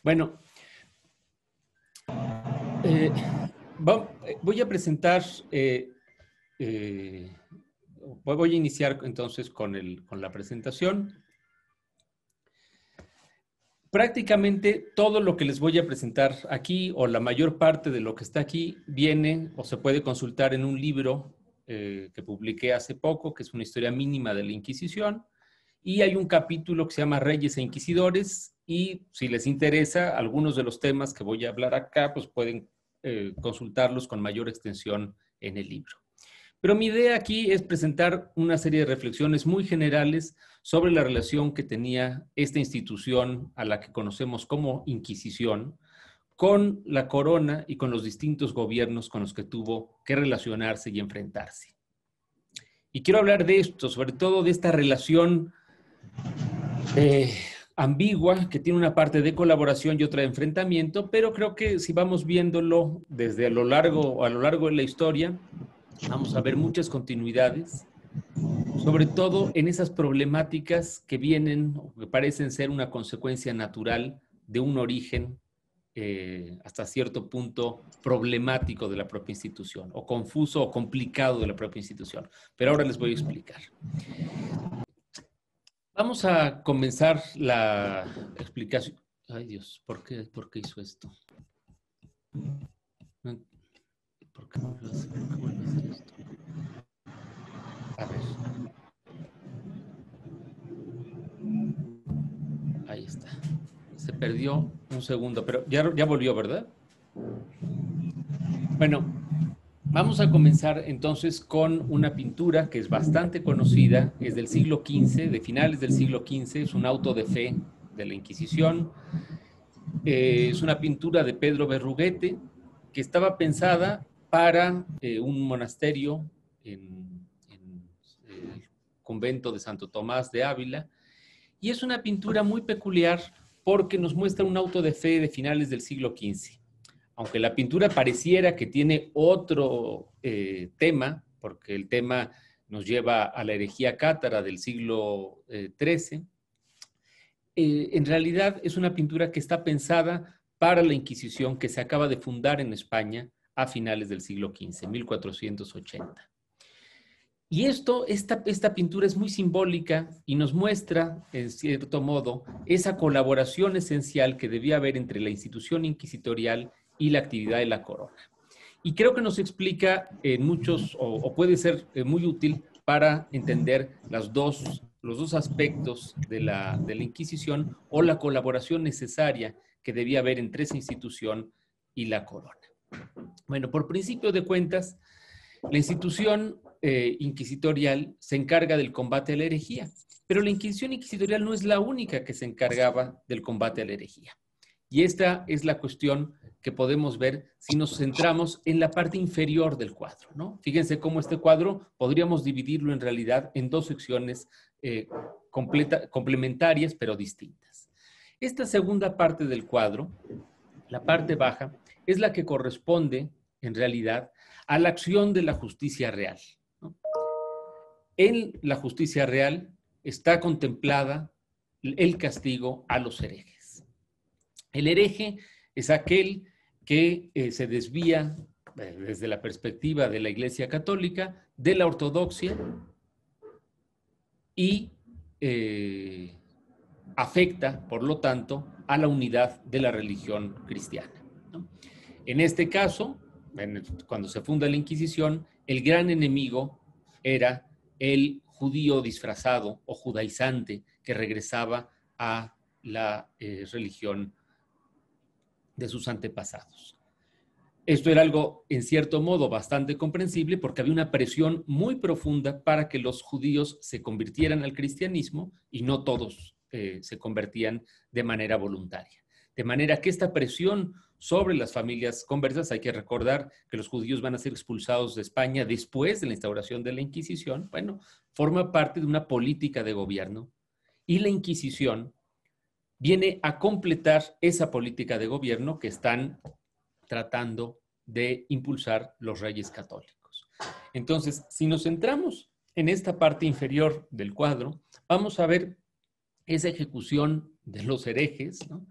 Bueno, eh, voy a presentar, voy a iniciar entonces con la presentación. Prácticamente todo lo que les voy a presentar aquí, o la mayor parte de lo que está aquí, viene o se puede consultar en un libro que publiqué hace poco, que es una historia mínima de la Inquisición, y hay un capítulo que se llama Reyes e Inquisidores, y si les interesa algunos de los temas que voy a hablar acá, pues pueden consultarlos con mayor extensión en el libro. Pero mi idea aquí es presentar una serie de reflexiones muy generales sobre la relación que tenía esta institución a la que conocemos como Inquisición con la corona y con los distintos gobiernos con los que tuvo que relacionarse y enfrentarse. Y quiero hablar de esto, sobre todo de esta relación ambigua, que tiene una parte de colaboración y otra de enfrentamiento, pero creo que si vamos viéndolo desde a lo largo de la historia, vamos a ver muchas continuidades, sobre todo en esas problemáticas que vienen o que parecen ser una consecuencia natural de un origen hasta cierto punto problemático de la propia institución, o confuso o complicado de la propia institución. Pero ahora les voy a explicar. Vamos a comenzar la explicación. Ay, Dios, ¿por qué hizo esto? ¿Por qué vuelve a hacer esto? A ver. Ahí está. Se perdió un segundo, pero ya volvió, ¿verdad? Bueno, vamos a comenzar entonces con una pintura que es bastante conocida, es del siglo XV, de finales del siglo XV, es un auto de fe de la Inquisición. Es una pintura de Pedro Berruguete que estaba pensada para un monasterio en el convento de Santo Tomás de Ávila, y es una pintura muy peculiar porque nos muestra un auto de fe de finales del siglo XV. Aunque la pintura pareciera que tiene otro tema, porque el tema nos lleva a la herejía cátara del siglo XIII, en realidad es una pintura que está pensada para la Inquisición que se acaba de fundar en España a finales del siglo XV, 1480. Y esta pintura es muy simbólica y nos muestra, en cierto modo, esa colaboración esencial que debía haber entre la institución inquisitorial y la actividad de la corona. Y creo que nos explica en muchos, o puede ser muy útil para entender los dos aspectos de la Inquisición o la colaboración necesaria que debía haber entre esa institución y la corona. Bueno, por principio de cuentas, la institución inquisitorial se encarga del combate a la herejía, pero la Inquisición inquisitorial no es la única que se encargaba del combate a la herejía. Y esta es la cuestión que podemos ver si nos centramos en la parte inferior del cuadro, ¿no? Fíjense cómo este cuadro podríamos dividirlo en realidad en dos secciones complementarias pero distintas. Esta segunda parte del cuadro, la parte baja, es la que corresponde en realidad a la acción de la justicia real, ¿no? En la justicia real está contemplada el castigo a los herejes. El hereje es aquel que se desvía desde la perspectiva de la Iglesia Católica de la ortodoxia y afecta, por lo tanto, a la unidad de la religión cristiana, ¿no? En este caso, cuando se funda la Inquisición, el gran enemigo era el judío disfrazado o judaizante que regresaba a la religión de sus antepasados. Esto era algo, en cierto modo, bastante comprensible porque había una presión muy profunda para que los judíos se convirtieran al cristianismo y no todos se convertían de manera voluntaria. De manera que esta presión sobre las familias conversas, hay que recordar que los judíos van a ser expulsados de España después de la instauración de la Inquisición, bueno, forma parte de una política de gobierno y la Inquisición viene a completar esa política de gobierno que están tratando de impulsar los reyes católicos. Entonces, si nos centramos en esta parte inferior del cuadro, vamos a ver esa ejecución de los herejes, ¿no?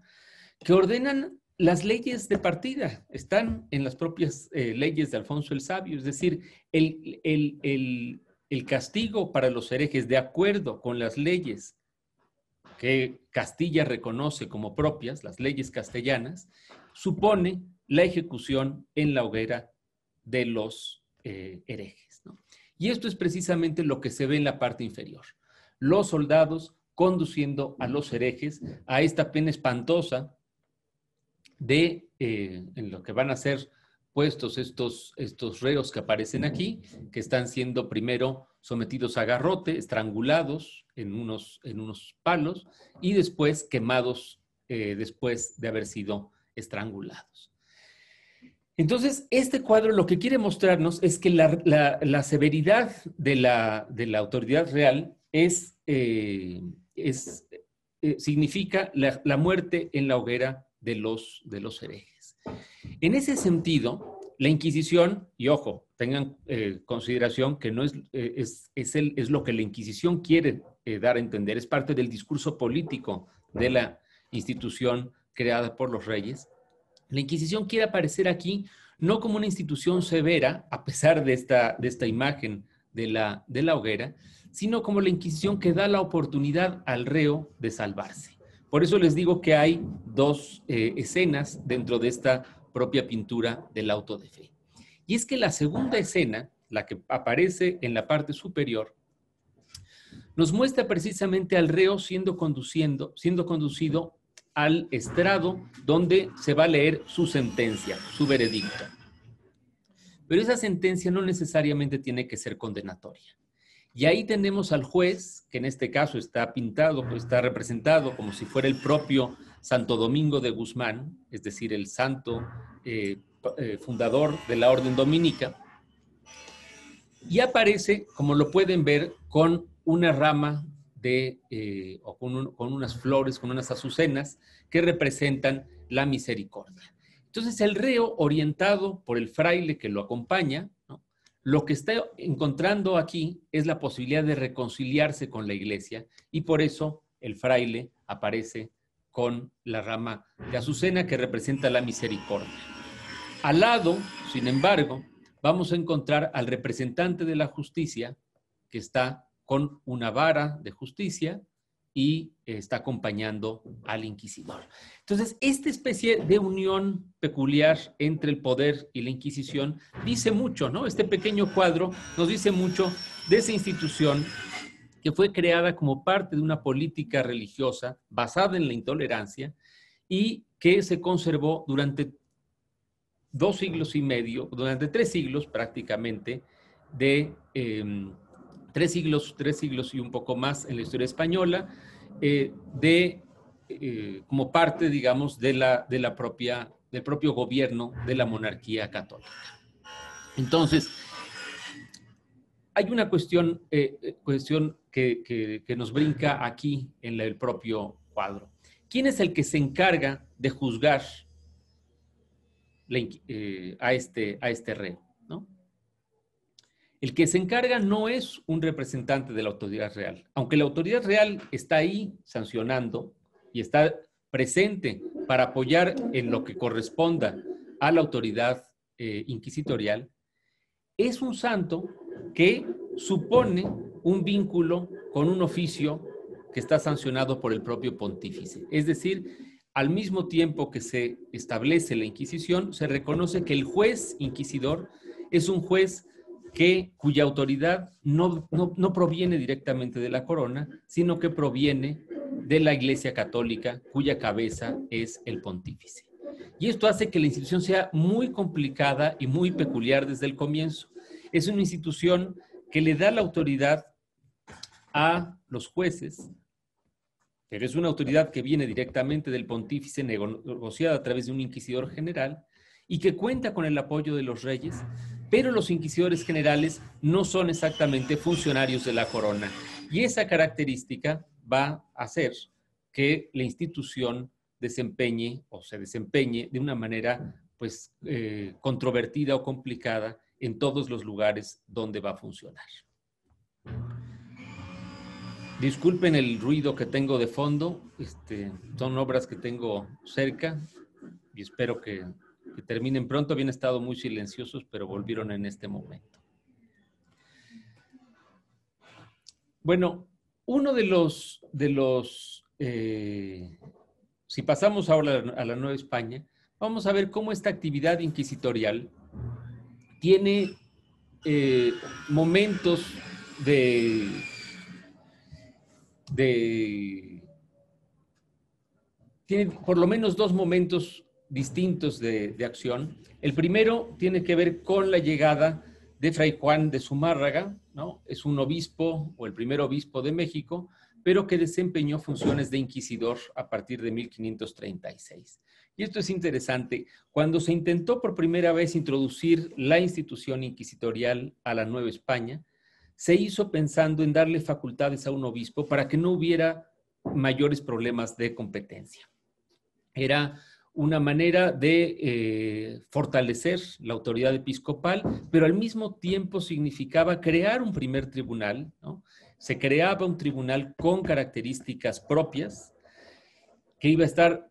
que ordenan las leyes de partida, están en las propias leyes de Alfonso el Sabio, es decir, el castigo para los herejes de acuerdo con las leyes que Castilla reconoce como propias, las leyes castellanas, supone la ejecución en la hoguera de los herejes, ¿no? Y esto es precisamente lo que se ve en la parte inferior. Los soldados conduciendo a los herejes a esta pena espantosa en lo que van a ser puestos estos reos que aparecen aquí, que están siendo primero sometidos a garrote, estrangulados en unos palos y después quemados después de haber sido estrangulados. Entonces, este cuadro lo que quiere mostrarnos es que la severidad de la autoridad real significa la muerte en la hoguera de los herejes. En ese sentido, la Inquisición, y ojo, tengan consideración que no es lo que la Inquisición quiere dar a entender, es parte del discurso político de la institución creada por los reyes. La Inquisición quiere aparecer aquí no como una institución severa, a pesar de esta imagen de la hoguera, sino como la Inquisición que da la oportunidad al reo de salvarse. Por eso les digo que hay dos escenas dentro de esta propia pintura del auto de fe. Y es que la segunda escena, la que aparece en la parte superior, nos muestra precisamente al reo siendo conducido al estrado donde se va a leer su sentencia, su veredicto. Pero esa sentencia no necesariamente tiene que ser condenatoria. Y ahí tenemos al juez, que en este caso está pintado, está representado como si fuera el propio Santo Domingo de Guzmán, es decir, el santo fundador de la orden dominica, y aparece, como lo pueden ver, con una rama o con unas flores, con unas azucenas que representan la misericordia. Entonces el reo, orientado por el fraile que lo acompaña, ¿no?, lo que está encontrando aquí es la posibilidad de reconciliarse con la iglesia y por eso el fraile aparece con la rama de azucena que representa la misericordia. Al lado, sin embargo, vamos a encontrar al representante de la justicia que está con una vara de justicia y está acompañando al inquisidor. Entonces, esta especie de unión peculiar entre el poder y la Inquisición dice mucho, ¿no? Este pequeño cuadro nos dice mucho de esa institución que fue creada como parte de una política religiosa basada en la intolerancia y que se conservó durante 2 siglos y medio, durante 3 siglos prácticamente, 3 siglos y un poco más en la historia española, como parte, digamos, del propio gobierno de la monarquía católica. Entonces, hay una cuestión que nos brinca aquí en el propio cuadro. ¿Quién es el que se encarga de juzgar a este reo, ¿no? El que se encarga no es un representante de la autoridad real, aunque la autoridad real está ahí sancionando y está presente para apoyar en lo que corresponda a la autoridad inquisitorial. Es un santo que supone un vínculo con un oficio que está sancionado por el propio pontífice. Es decir, al mismo tiempo que se establece la Inquisición, se reconoce que el juez inquisidor es un juez cuya autoridad no proviene directamente de la corona, sino que proviene de la Iglesia Católica, cuya cabeza es el pontífice. Y esto hace que la institución sea muy complicada y muy peculiar desde el comienzo. Es una institución que le da la autoridad a los jueces, pero es una autoridad que viene directamente del pontífice, negociada a través de un inquisidor general, y que cuenta con el apoyo de los reyes, pero los inquisidores generales no son exactamente funcionarios de la corona. Y esa característica va a hacer que la institución se desempeñe de una manera pues controvertida o complicada en todos los lugares donde va a funcionar. Disculpen el ruido que tengo de fondo, son obras que tengo cerca y espero que terminen pronto. Habían estado muy silenciosos, pero volvieron en este momento. Bueno, uno de los si pasamos ahora a la Nueva España, vamos a ver cómo esta actividad inquisitorial tiene momentos tiene por lo menos dos momentos distintos de acción. El primero tiene que ver con la llegada de Fray Juan de Zumárraga, ¿no? Es un obispo o el primer obispo de México, pero que desempeñó funciones de inquisidor a partir de 1536. Y esto es interesante. Cuando se intentó por primera vez introducir la institución inquisitorial a la Nueva España, se hizo pensando en darle facultades a un obispo para que no hubiera mayores problemas de competencia. Era una manera de fortalecer la autoridad episcopal, pero al mismo tiempo significaba crear un primer tribunal, ¿no? Se creaba un tribunal con características propias que iba a estar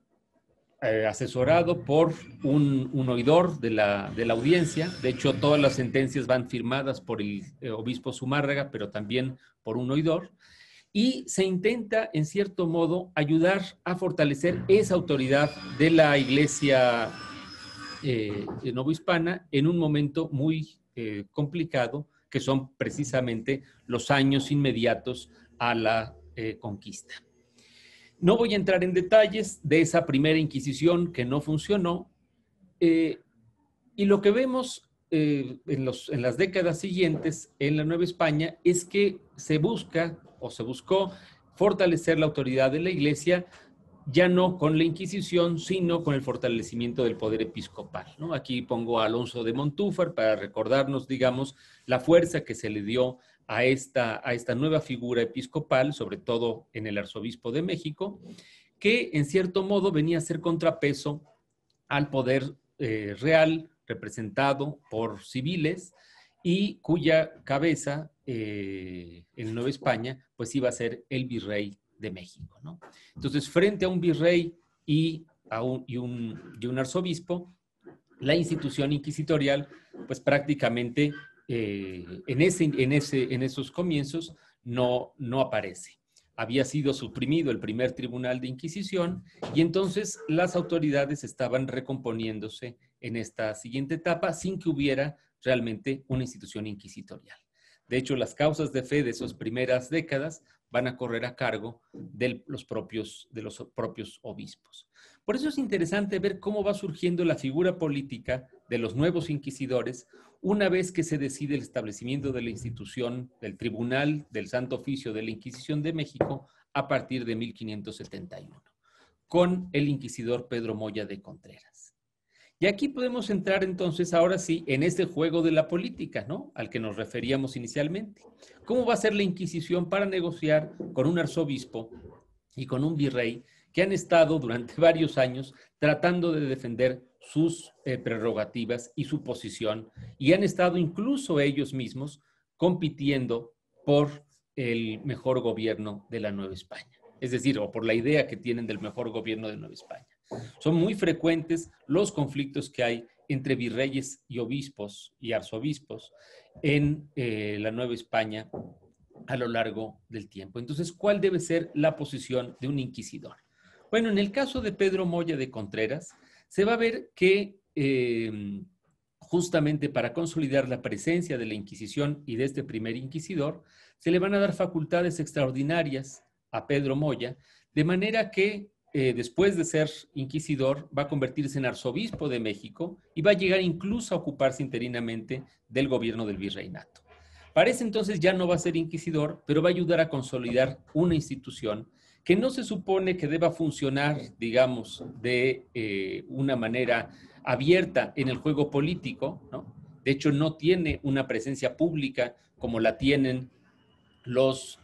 asesorado por un oidor de la audiencia. De hecho, todas las sentencias van firmadas por el obispo Zumárraga, pero también por un oidor. Y se intenta, en cierto modo, ayudar a fortalecer esa autoridad de la Iglesia novohispana en un momento muy complicado, que son precisamente los años inmediatos a la conquista. No voy a entrar en detalles de esa primera Inquisición que no funcionó, y lo que vemos en las décadas siguientes en la Nueva España es que se busca o se buscó fortalecer la autoridad de la Iglesia, ya no con la Inquisición, sino con el fortalecimiento del poder episcopal, ¿no? Aquí pongo a Alonso de Montúfar para recordarnos, digamos, la fuerza que se le dio a esta nueva figura episcopal, sobre todo en el arzobispo de México, que en cierto modo venía a ser contrapeso al poder real representado por civiles y cuya cabeza en Nueva España pues iba a ser el virrey de México, ¿no? Entonces, frente a un virrey y un arzobispo, la institución inquisitorial pues prácticamente en esos comienzos no aparece. Había sido suprimido el primer tribunal de Inquisición y entonces las autoridades estaban recomponiéndose en esta siguiente etapa sin que hubiera realmente una institución inquisitorial. De hecho, las causas de fe de esas primeras décadas van a correr a cargo de los propios obispos. Por eso es interesante ver cómo va surgiendo la figura política de los nuevos inquisidores una vez que se decide el establecimiento de la institución del Tribunal del Santo Oficio de la Inquisición de México a partir de 1571, con el inquisidor Pedro Moya de Contreras. Y aquí podemos entrar entonces, ahora sí, en este juego de la política, ¿no? Al que nos referíamos inicialmente. ¿Cómo va a ser la Inquisición para negociar con un arzobispo y con un virrey que han estado durante varios años tratando de defender sus prerrogativas y su posición, y han estado incluso ellos mismos compitiendo por el mejor gobierno de la Nueva España? Es decir, o por la idea que tienen del mejor gobierno de Nueva España. Son muy frecuentes los conflictos que hay entre virreyes y obispos y arzobispos en la Nueva España a lo largo del tiempo. Entonces, ¿cuál debe ser la posición de un inquisidor? Bueno, en el caso de Pedro Moya de Contreras, se va a ver que justamente para consolidar la presencia de la Inquisición y de este primer inquisidor, se le van a dar facultades extraordinarias a Pedro Moya, de manera que después de ser inquisidor, va a convertirse en arzobispo de México y va a llegar incluso a ocuparse interinamente del gobierno del virreinato. Para ese entonces ya no va a ser inquisidor, pero va a ayudar a consolidar una institución que no se supone que deba funcionar, digamos, de una manera abierta en el juego político, ¿no? De hecho, no tiene una presencia pública como la tienen los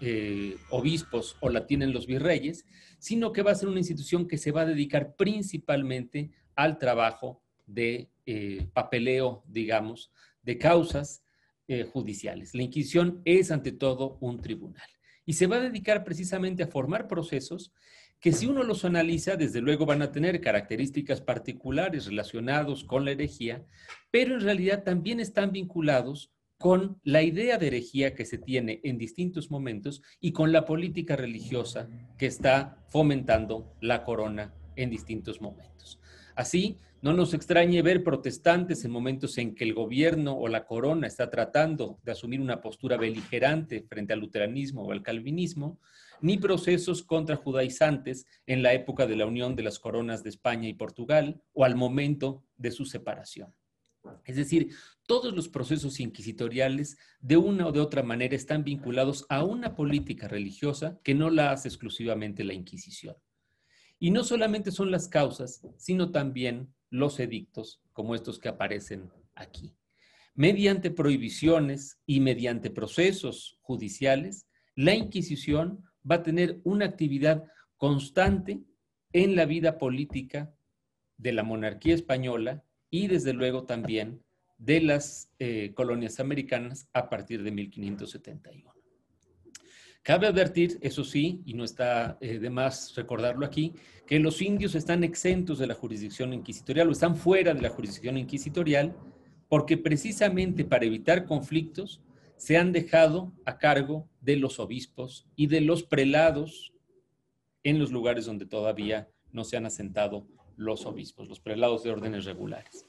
obispos o la tienen los virreyes, sino que va a ser una institución que se va a dedicar principalmente al trabajo de papeleo, digamos, de causas judiciales. La Inquisición es ante todo un tribunal. y se va a dedicar precisamente a formar procesos que si uno los analiza, desde luego van a tener características particulares relacionados con la herejía, pero en realidad también están vinculados con la idea de herejía que se tiene en distintos momentos y con la política religiosa que está fomentando la corona en distintos momentos. Así, no nos extrañe ver protestantes en momentos en que el gobierno o la corona está tratando de asumir una postura beligerante frente al luteranismo o al calvinismo, ni procesos contra judaizantes en la época de la unión de las coronas de España y Portugal o al momento de su separación. Es decir, todos los procesos inquisitoriales de una o de otra manera están vinculados a una política religiosa que no la hace exclusivamente la Inquisición. Y no solamente son las causas, sino también los edictos, como estos que aparecen aquí. Mediante prohibiciones y mediante procesos judiciales, la Inquisición va a tener una actividad constante en la vida política de la monarquía española y desde luego también de las colonias americanas a partir de 1571. Cabe advertir, eso sí, y no está de más recordarlo aquí, que los indios están exentos de la jurisdicción inquisitorial o están fuera de la jurisdicción inquisitorial porque precisamente para evitar conflictos se han dejado a cargo de los obispos y de los prelados en los lugares donde todavía no se han asentado los obispos, los prelados de órdenes regulares.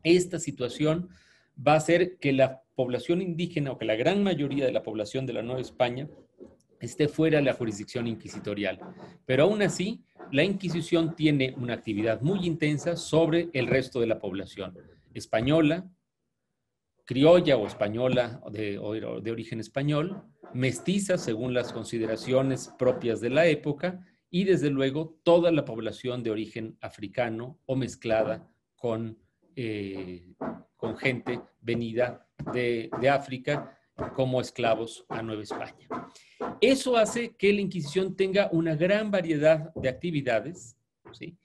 Esta situación va a hacer que la población indígena o que la gran mayoría de la población de la Nueva España esté fuera de la jurisdicción inquisitorial. Pero aún así, la Inquisición tiene una actividad muy intensa sobre el resto de la población española, criolla o española o de origen español, mestiza según las consideraciones propias de la época y desde luego toda la población de origen africano o mezclada con gente venida de África como esclavos a Nueva España. Eso hace que la Inquisición tenga una gran variedad de actividades, ¿sí?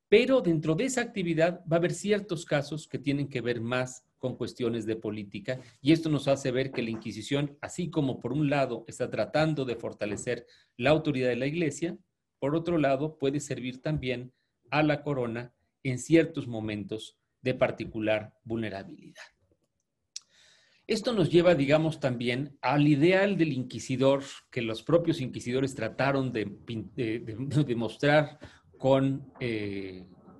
Pero dentro de esa actividad va a haber ciertos casos que tienen que ver más con cuestiones de política y esto nos hace ver que la Inquisición, así como por un lado está tratando de fortalecer la autoridad de la Iglesia, por otro lado puede servir también a la corona en ciertos momentos de particular vulnerabilidad. Esto nos lleva, digamos, también al ideal del inquisidor que los propios inquisidores trataron de mostrar con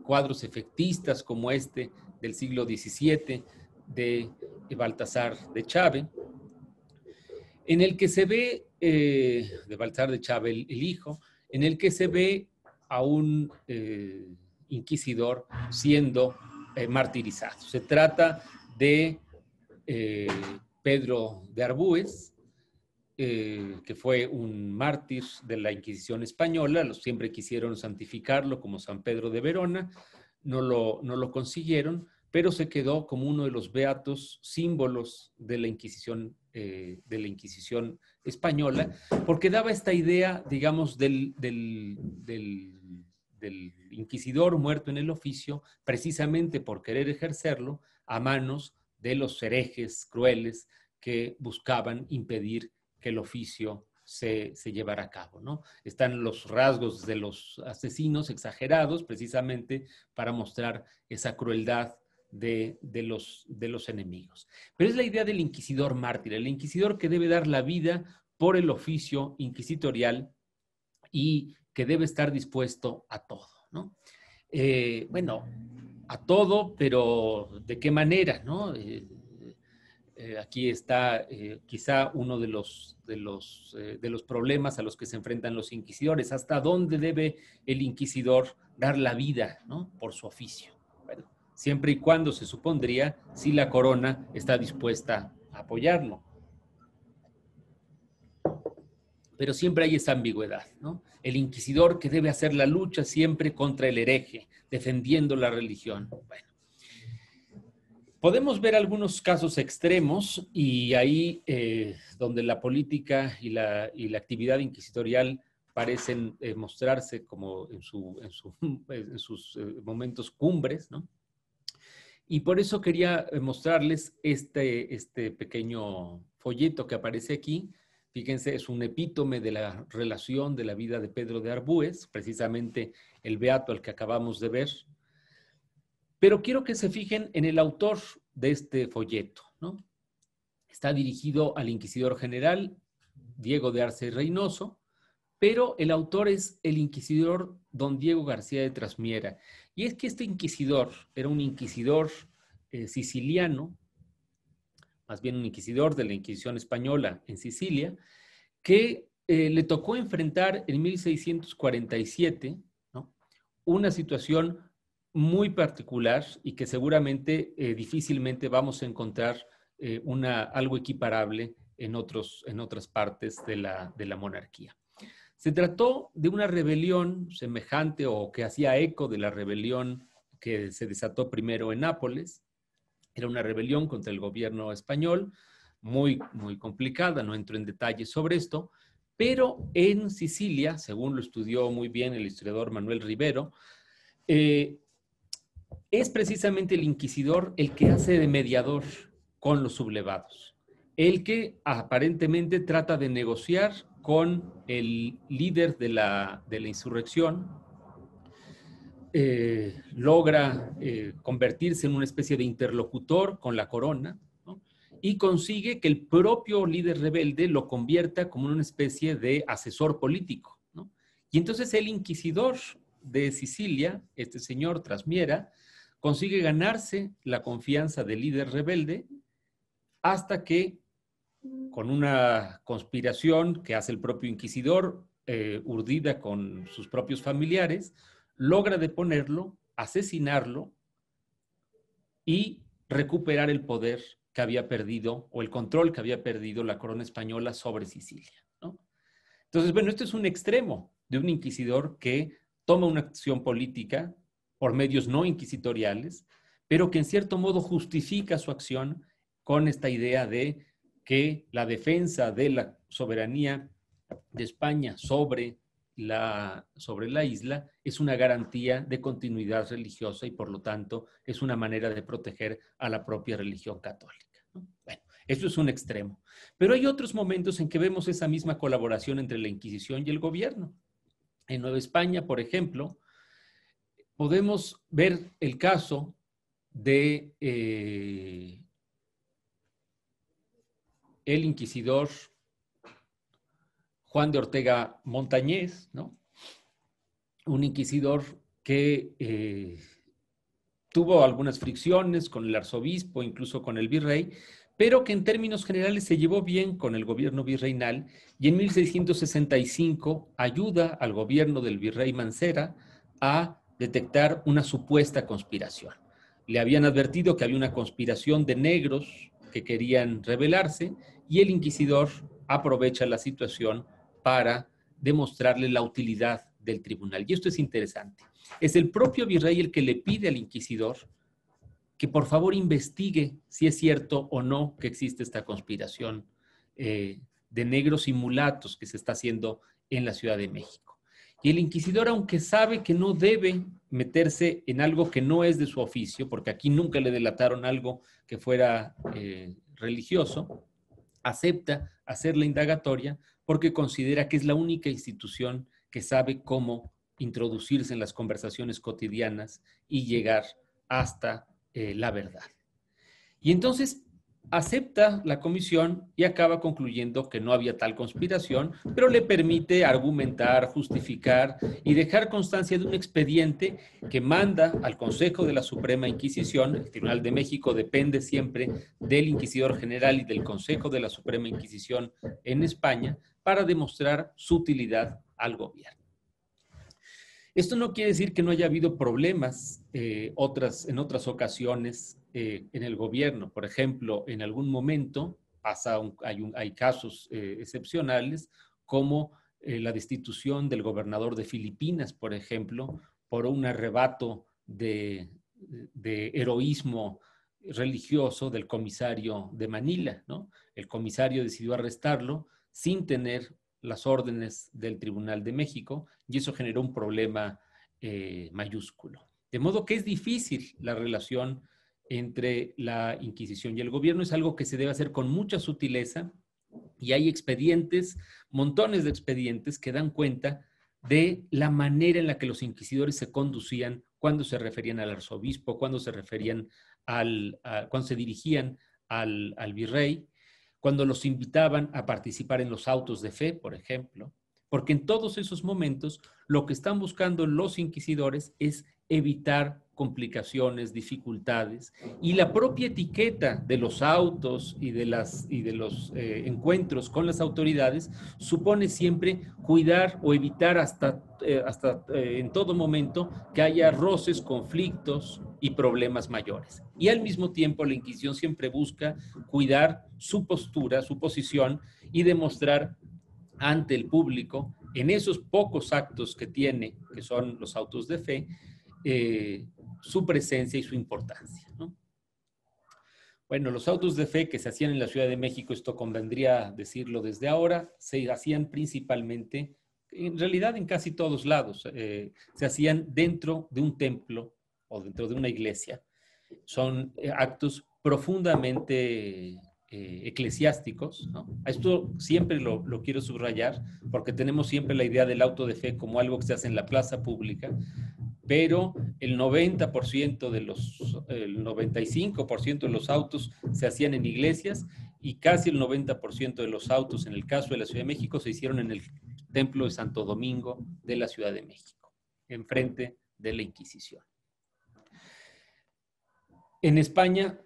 cuadros efectistas como este del siglo XVII de Baltasar de Chave, en el que se ve, de Baltasar de Chave el hijo, en el que se ve a un inquisidor siendo martirizado. Se trata de Pedro de Arbúez, que fue un mártir de la Inquisición española. Siempre quisieron santificarlo como San Pedro de Verona, no lo consiguieron, pero se quedó como uno de los beatos símbolos de la Inquisición española, porque daba esta idea, digamos, del inquisidor muerto en el oficio, precisamente por querer ejercerlo a manos de los herejes crueles que buscaban impedir que el oficio se llevara a cabo, ¿no? Están los rasgos de los asesinos exagerados precisamente para mostrar esa crueldad de los enemigos. Pero es la idea del inquisidor mártir, el inquisidor que debe dar la vida por el oficio inquisitorial y que debe estar dispuesto a todo, ¿no? Bueno, a todo, pero ¿de qué manera, no? Aquí está quizá uno de los problemas a los que se enfrentan los inquisidores. ¿Hasta dónde debe el inquisidor dar la vida, ¿no? Por su oficio? Bueno, siempre y cuando se supondría si la corona está dispuesta a apoyarlo. Pero siempre hay esa ambigüedad, ¿no? El inquisidor que debe hacer la lucha siempre contra el hereje, defendiendo la religión. Bueno, podemos ver algunos casos extremos y ahí donde la política y la actividad inquisitorial parecen mostrarse como en sus momentos cumbres, ¿no? Y por eso quería mostrarles este pequeño folleto que aparece aquí, Fíjense, es un epítome de la relación de la vida de Pedro de Arbúez, precisamente el beato al que acabamos de ver. Pero quiero que se fijen en el autor de este folleto, ¿no? Está dirigido al inquisidor general Diego de Arce Reynoso, pero el autor es el inquisidor don Diego García de Trasmiera. Y es que este inquisidor era un inquisidor siciliano, más bien un inquisidor de la Inquisición española en Sicilia, que le tocó enfrentar en 1647, ¿no?, una situación muy particular y que seguramente difícilmente vamos a encontrar algo equiparable en otras partes de la monarquía. Se trató de una rebelión semejante o que hacía eco de la rebelión que se desató primero en Nápoles. Era una rebelión contra el gobierno español, muy, muy complicada, no entro en detalles sobre esto, pero en Sicilia, según lo estudió muy bien el historiador Manuel Rivero, es precisamente el inquisidor el que hace de mediador con los sublevados, el que aparentemente trata de negociar con el líder de la insurrección, logra convertirse en una especie de interlocutor con la corona, ¿no?, y consigue que el propio líder rebelde lo convierta como una especie de asesor político, ¿no? Y entonces el inquisidor de Sicilia, este señor Trasmiera, consigue ganarse la confianza del líder rebelde hasta que, con una conspiración que hace el propio inquisidor, urdida con sus propios familiares, logra deponerlo, asesinarlo y recuperar el poder que había perdido o el control que había perdido la corona española sobre Sicilia, ¿no? Entonces, bueno, esto es un extremo de un inquisidor que toma una acción política por medios no inquisitoriales, pero que en cierto modo justifica su acción con esta idea de que la defensa de la soberanía de España sobre la isla es una garantía de continuidad religiosa y por lo tanto es una manera de proteger a la propia religión católica, ¿no? Bueno, eso es un extremo. Pero hay otros momentos en que vemos esa misma colaboración entre la Inquisición y el gobierno. En Nueva España, por ejemplo, podemos ver el caso de el inquisidor Juan de Ortega Montañés, ¿no?, un inquisidor que tuvo algunas fricciones con el arzobispo, incluso con el virrey, pero que en términos generales se llevó bien con el gobierno virreinal y en 1665 ayuda al gobierno del virrey Mancera a detectar una supuesta conspiración. Le habían advertido que había una conspiración de negros que querían rebelarse y el inquisidor aprovecha la situación para demostrarle la utilidad del tribunal. Y esto es interesante. Es el propio virrey el que le pide al inquisidor que por favor investigue si es cierto o no que existe esta conspiración de negros y mulatos que se está haciendo en la Ciudad de México. Y el inquisidor, aunque sabe que no debe meterse en algo que no es de su oficio, porque aquí nunca le delataron algo que fuera religioso, acepta hacer la indagatoria porque considera que es la única institución que sabe cómo introducirse en las conversaciones cotidianas y llegar hasta la verdad. Y entonces acepta la comisión y acaba concluyendo que no había tal conspiración, pero le permite argumentar, justificar y dejar constancia de un expediente que manda al Consejo de la Suprema Inquisición. El Tribunal de México depende siempre del Inquisidor General y del Consejo de la Suprema Inquisición en España para demostrar su utilidad al gobierno. Esto no quiere decir que no haya habido problemas en otras ocasiones en el gobierno. Por ejemplo, en algún momento hay casos excepcionales como la destitución del gobernador de Filipinas, por ejemplo, por un arrebato de heroísmo religioso del comisario de Manila, ¿no? El comisario decidió arrestarlo sin tener las órdenes del Tribunal de México y eso generó un problema mayúsculo. De modo que es difícil la relación entre la Inquisición y el gobierno, es algo que se debe hacer con mucha sutileza Y hay expedientes, montones de expedientes que dan cuenta de la manera en la que los inquisidores se conducían cuando se referían al arzobispo, cuando se referían cuando se dirigían al virrey, cuando los invitaban a participar en los autos de fe, por ejemplo, porque en todos esos momentos lo que están buscando los inquisidores es evitar complicaciones, dificultades, y la propia etiqueta de los autos y de los encuentros con las autoridades supone siempre cuidar o evitar hasta en todo momento que haya roces, conflictos y problemas mayores. Y al mismo tiempo la Inquisición siempre busca cuidar su postura, su posición y demostrar ante el público en esos pocos actos que tiene, que son los autos de fe, su presencia y su importancia, ¿no? Bueno, los autos de fe que se hacían en la Ciudad de México, esto convendría decirlo desde ahora, se hacían principalmente, en realidad en casi todos lados, se hacían dentro de un templo o dentro de una iglesia. Son actos profundamente eclesiásticos, ¿no? Esto siempre lo quiero subrayar porque tenemos siempre la idea del auto de fe como algo que se hace en la plaza pública, pero el 90% el 95% de los autos se hacían en iglesias y casi el 90% de los autos, en el caso de la Ciudad de México, se hicieron en el Templo de Santo Domingo de la Ciudad de México, enfrente de la Inquisición. En España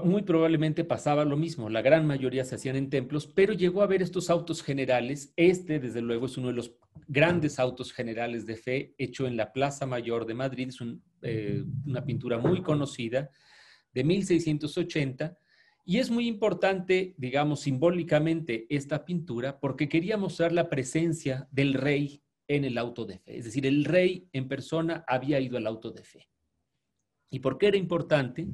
muy probablemente pasaba lo mismo, la gran mayoría se hacían en templos, pero llegó a haber estos autos generales. Este, desde luego, es uno de los grandes autos generales de fe, hecho en la Plaza Mayor de Madrid. Es una pintura muy conocida, de 1680, y es muy importante, digamos, simbólicamente esta pintura, porque quería mostrar la presencia del rey en el auto de fe. Es decir, el rey en persona había ido al auto de fe. ¿Y por qué era importante?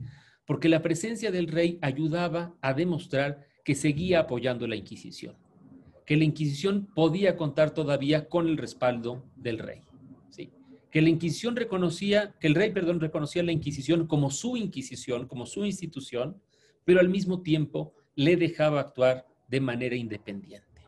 Porque la presencia del rey ayudaba a demostrar que seguía apoyando la Inquisición, que la Inquisición podía contar todavía con el respaldo del rey, ¿sí? Que la Inquisición reconocía, que el rey, perdón, reconocía la Inquisición, como su institución, pero al mismo tiempo le dejaba actuar de manera independiente.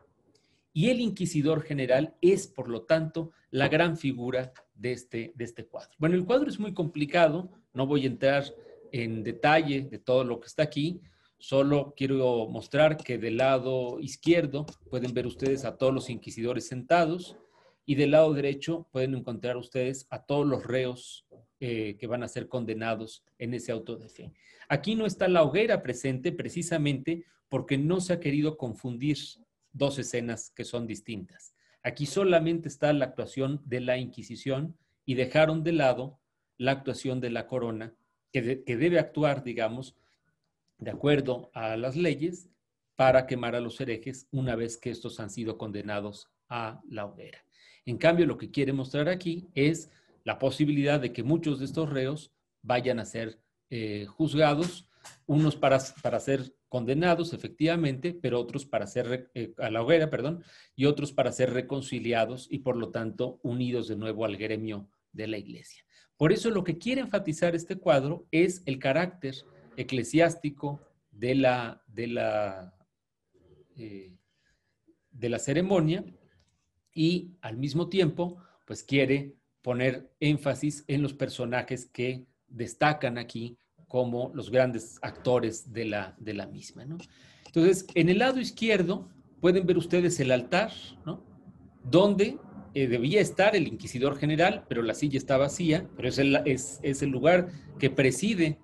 Y el inquisidor general es, por lo tanto, la gran figura de este cuadro. Bueno, el cuadro es muy complicado, no voy a entrar en detalle de todo lo que está aquí, solo quiero mostrar que del lado izquierdo pueden ver ustedes a todos los inquisidores sentados y del lado derecho pueden encontrar ustedes a todos los reos que van a ser condenados en ese auto de fe. Aquí no está la hoguera presente precisamente porque no se ha querido confundir dos escenas que son distintas. Aquí solamente está la actuación de la Inquisición y dejaron de lado la actuación de la corona, que debe actuar, digamos, de acuerdo a las leyes para quemar a los herejes una vez que estos han sido condenados a la hoguera. En cambio, lo que quiere mostrar aquí es la posibilidad de que muchos de estos reos vayan a ser juzgados, unos para ser condenados efectivamente, pero otros para ser a la hoguera, perdón, y otros para ser reconciliados y por lo tanto unidos de nuevo al gremio de la iglesia. Por eso lo que quiere enfatizar este cuadro es el carácter eclesiástico de la ceremonia y al mismo tiempo pues quiere poner énfasis en los personajes que destacan aquí como los grandes actores de la misma, ¿no? Entonces, en el lado izquierdo pueden ver ustedes el altar, ¿no? Donde debía estar el inquisidor general, pero la silla está vacía, pero es el lugar que preside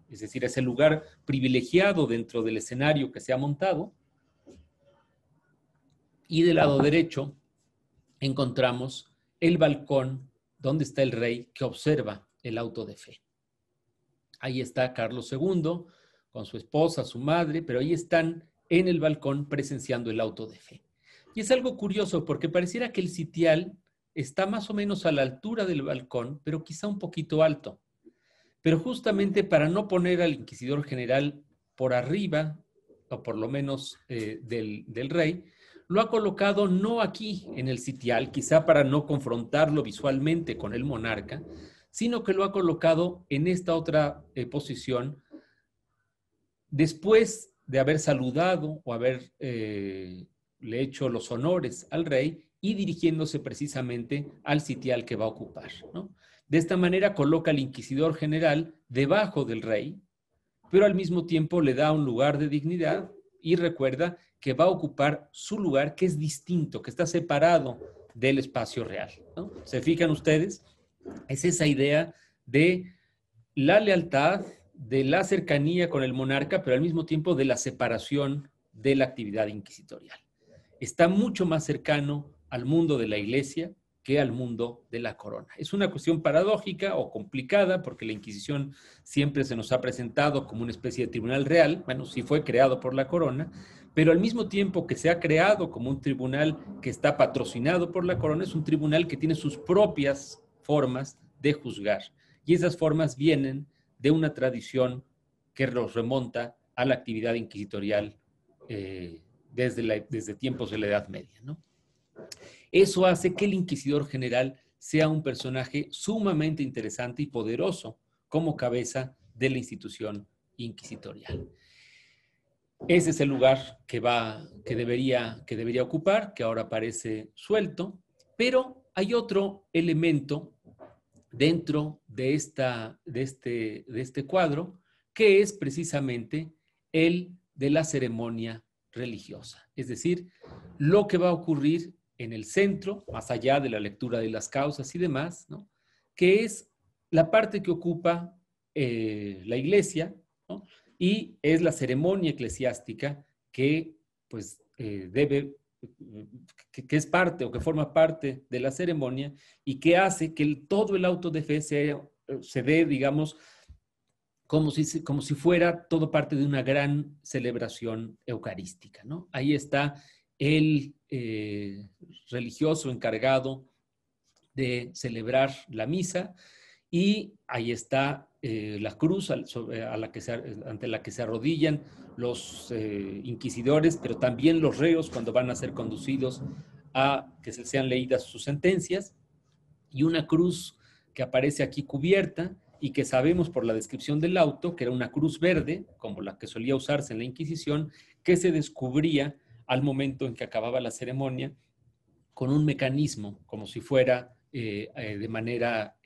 es decir, es el lugar privilegiado dentro del escenario que se ha montado. Y del lado derecho encontramos el balcón donde está el rey que observa el auto de fe. Ahí está Carlos II con su esposa, su madre, pero ahí están en el balcón presenciando el auto de fe. Y es algo curioso porque pareciera que el sitial está más o menos a la altura del balcón, pero quizá un poquito alto. Pero justamente para no poner al inquisidor general por arriba, o por lo menos del rey, lo ha colocado no aquí en el sitial, quizá para no confrontarlo visualmente con el monarca, sino que lo ha colocado en esta otra posición después de haber saludado o haber le hecho los honores al rey y dirigiéndose precisamente al sitial que va a ocupar, ¿no? De esta manera coloca al inquisidor general debajo del rey, pero al mismo tiempo le da un lugar de dignidad y recuerda que va a ocupar su lugar, que es distinto, que está separado del espacio real, ¿no? ¿Se fijan ustedes? Es esa idea de la lealtad, de la cercanía con el monarca, pero al mismo tiempo de la separación de la actividad inquisitorial. Está mucho más cercano al mundo de la iglesia que al mundo de la corona. Es una cuestión paradójica o complicada porque la Inquisición siempre se nos ha presentado como una especie de tribunal real, bueno, sí fue creado por la corona, pero al mismo tiempo que se ha creado como un tribunal que está patrocinado por la corona, es un tribunal que tiene sus propias formas de juzgar. Y esas formas vienen de una tradición que los remonta a la actividad inquisitorial desde tiempos de la Edad Media, ¿no? Eso hace que el inquisidor general sea un personaje sumamente interesante y poderoso como cabeza de la institución inquisitorial. Ese es el lugar que debería ocupar, que ahora parece suelto, pero hay otro elemento dentro de este cuadro, que es precisamente el de la ceremonia religiosa. Es decir, lo que va a ocurrir en el centro, más allá de la lectura de las causas y demás, ¿no? Que es la parte que ocupa la iglesia, ¿no? Y es la ceremonia eclesiástica que pues que es parte o que forma parte de la ceremonia y que hace que todo el auto de fe se dé, digamos, como si fuera todo parte de una gran celebración eucarística, ¿no? Ahí está el religioso encargado de celebrar la misa y ahí está la cruz ante la que se arrodillan los inquisidores, pero también los reos cuando van a ser conducidos a que sean leídas sus sentencias, y una cruz que aparece aquí cubierta y que sabemos por la descripción del auto que era una cruz verde, como la que solía usarse en la Inquisición, que se descubría al momento en que acababa la ceremonia con un mecanismo, como si fuera de manera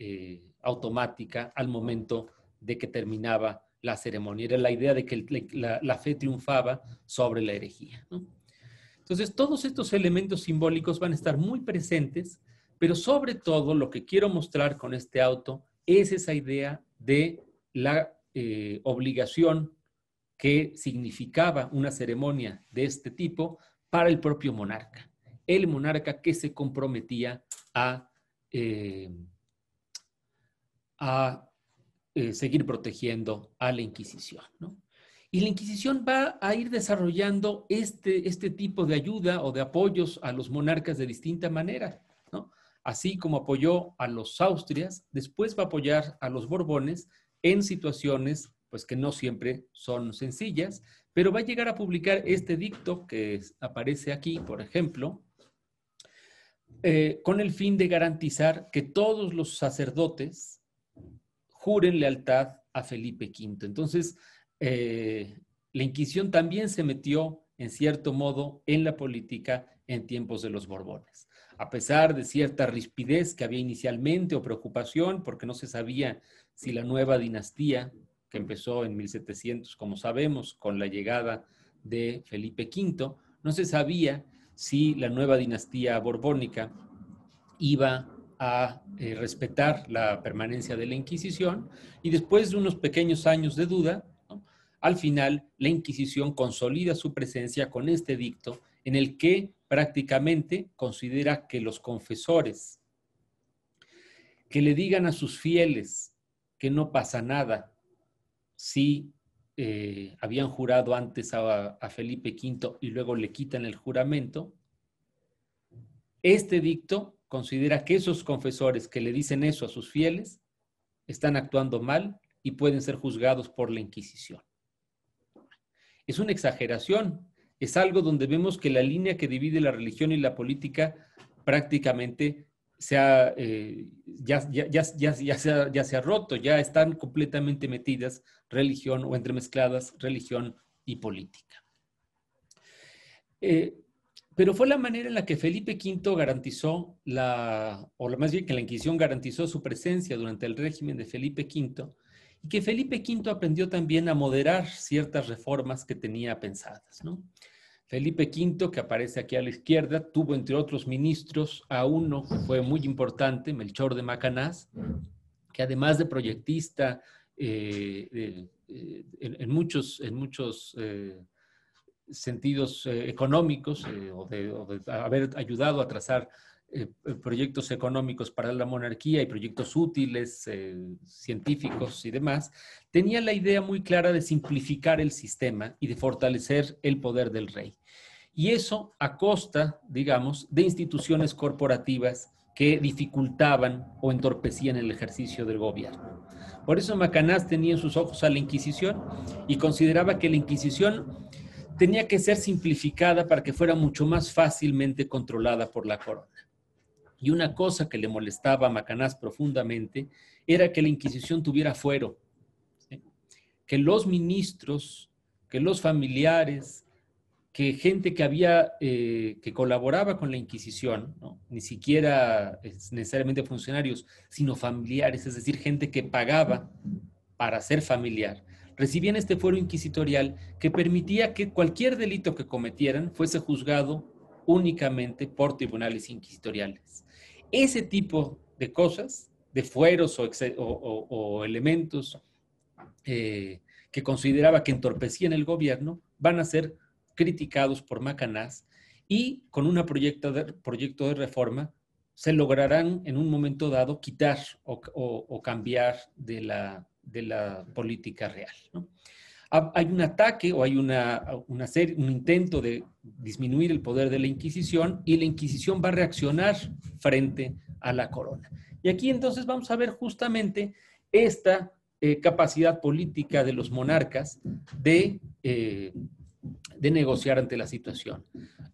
automática al momento de que terminaba la ceremonia. Era la idea de que la fe triunfaba sobre la herejía, ¿no? Entonces, todos estos elementos simbólicos van a estar muy presentes, pero sobre todo lo que quiero mostrar con este auto es esa idea de la obligación que significaba una ceremonia de este tipo para el propio monarca. El monarca que se comprometía a seguir protegiendo a la Inquisición, ¿no? Y la Inquisición va a ir desarrollando este tipo de ayuda o de apoyos a los monarcas de distinta manera, ¿no? Así como apoyó a los Austrias, después va a apoyar a los Borbones en situaciones pues que no siempre son sencillas, pero va a llegar a publicar este edicto que aparece aquí, por ejemplo, con el fin de garantizar que todos los sacerdotes juren lealtad a Felipe V. Entonces, la Inquisición también se metió, en cierto modo, en la política en tiempos de los Borbones. A pesar de cierta rispidez que había inicialmente o preocupación, porque no se sabía si la nueva dinastía, que empezó en 1700, como sabemos, con la llegada de Felipe V, no se sabía si la nueva dinastía borbónica iba a respetar la permanencia de la Inquisición, y después de unos pequeños años de duda, ¿no? Al final la Inquisición consolida su presencia con este edicto en el que prácticamente considera que los confesores que le digan a sus fieles que no pasa nada si habían jurado antes a Felipe V y luego le quitan el juramento, este edicto considera que esos confesores que le dicen eso a sus fieles están actuando mal y pueden ser juzgados por la Inquisición. Es una exageración, es algo donde vemos que la línea que divide la religión y la política prácticamente ya se ha roto, ya están completamente metidas religión o entremezcladas religión y política. Pero fue la manera en la que Felipe V garantizó más bien que la Inquisición garantizó su presencia durante el régimen de Felipe V, y que Felipe V aprendió también a moderar ciertas reformas que tenía pensadas, ¿no? Felipe V, que aparece aquí a la izquierda, tuvo entre otros ministros a uno que fue muy importante, Melchor de Macanaz, que además de proyectista en muchos sentidos económicos o de haber ayudado a trazar proyectos económicos para la monarquía y proyectos útiles, científicos y demás, tenía la idea muy clara de simplificar el sistema y de fortalecer el poder del rey. Y eso a costa, digamos, de instituciones corporativas que dificultaban o entorpecían el ejercicio del gobierno. Por eso Macanaz tenía en sus ojos a la Inquisición y consideraba que la Inquisición tenía que ser simplificada para que fuera mucho más fácilmente controlada por la corona. Y una cosa que le molestaba a Macanaz profundamente era que la Inquisición tuviera fuero, ¿sí? Que los ministros, que los familiares, que gente que colaboraba con la Inquisición, ¿no? Ni siquiera necesariamente funcionarios, sino familiares, es decir, gente que pagaba para ser familiar, recibían este fuero inquisitorial que permitía que cualquier delito que cometieran fuese juzgado únicamente por tribunales inquisitoriales. Ese tipo de cosas, de fueros o elementos que consideraba que entorpecían el gobierno, van a ser criticados por Macanaz, y con un proyecto de reforma se lograrán en un momento dado quitar o cambiar de la política real, ¿no? Hay un ataque o hay un intento de disminuir el poder de la Inquisición, y la Inquisición va a reaccionar frente a la corona. Y aquí entonces vamos a ver justamente esta capacidad política de los monarcas de negociar ante la situación.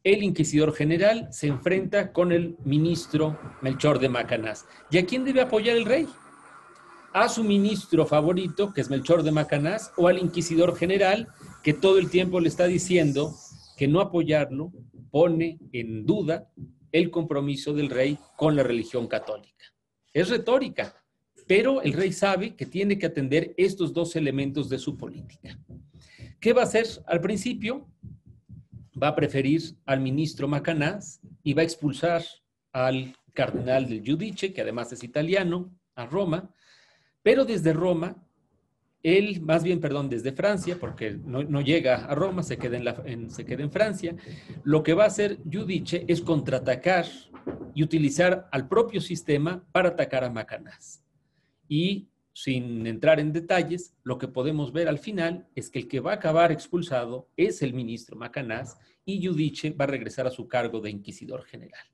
El inquisidor general se enfrenta con el ministro Melchor de Macanaz. ¿Y a quién debe apoyar el rey? ¿A su ministro favorito, que es Melchor de Macanaz, o al inquisidor general, que todo el tiempo le está diciendo que no apoyarlo pone en duda el compromiso del rey con la religión católica? Es retórica, pero el rey sabe que tiene que atender estos dos elementos de su política. ¿Qué va a hacer al principio? Va a preferir al ministro Macanaz y va a expulsar al cardenal del Giudice, que además es italiano, a Roma. Pero desde Roma, desde Francia, porque no llega a Roma, se queda en Francia, lo que va a hacer Giudice es contraatacar y utilizar al propio sistema para atacar a Macanaz. Y sin entrar en detalles, lo que podemos ver al final es que el que va a acabar expulsado es el ministro Macanaz, y Giudice va a regresar a su cargo de inquisidor general.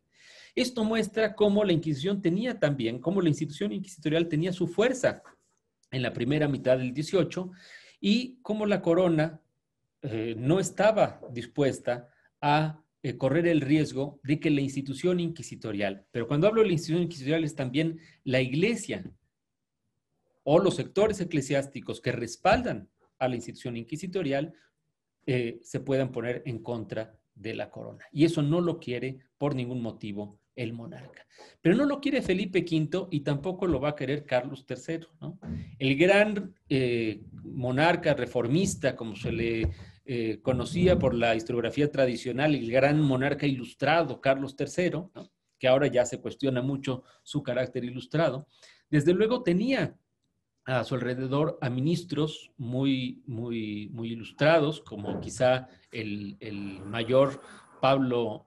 Esto muestra cómo la Inquisición cómo la institución inquisitorial tenía su fuerza en la primera mitad del 18, y cómo la corona no estaba dispuesta a correr el riesgo de que la institución inquisitorial, pero cuando hablo de la institución inquisitorial es también la iglesia o los sectores eclesiásticos que respaldan a la institución inquisitorial, se puedan poner en contra de la corona. Y eso no lo quiere por ningún motivo el monarca. Pero no lo quiere Felipe V y tampoco lo va a querer Carlos III, ¿no? El gran monarca reformista, como se le conocía por la historiografía tradicional, el gran monarca ilustrado, Carlos III, ¿no? Que ahora ya se cuestiona mucho su carácter ilustrado, desde luego tenía a su alrededor a ministros muy ilustrados, como quizá el mayor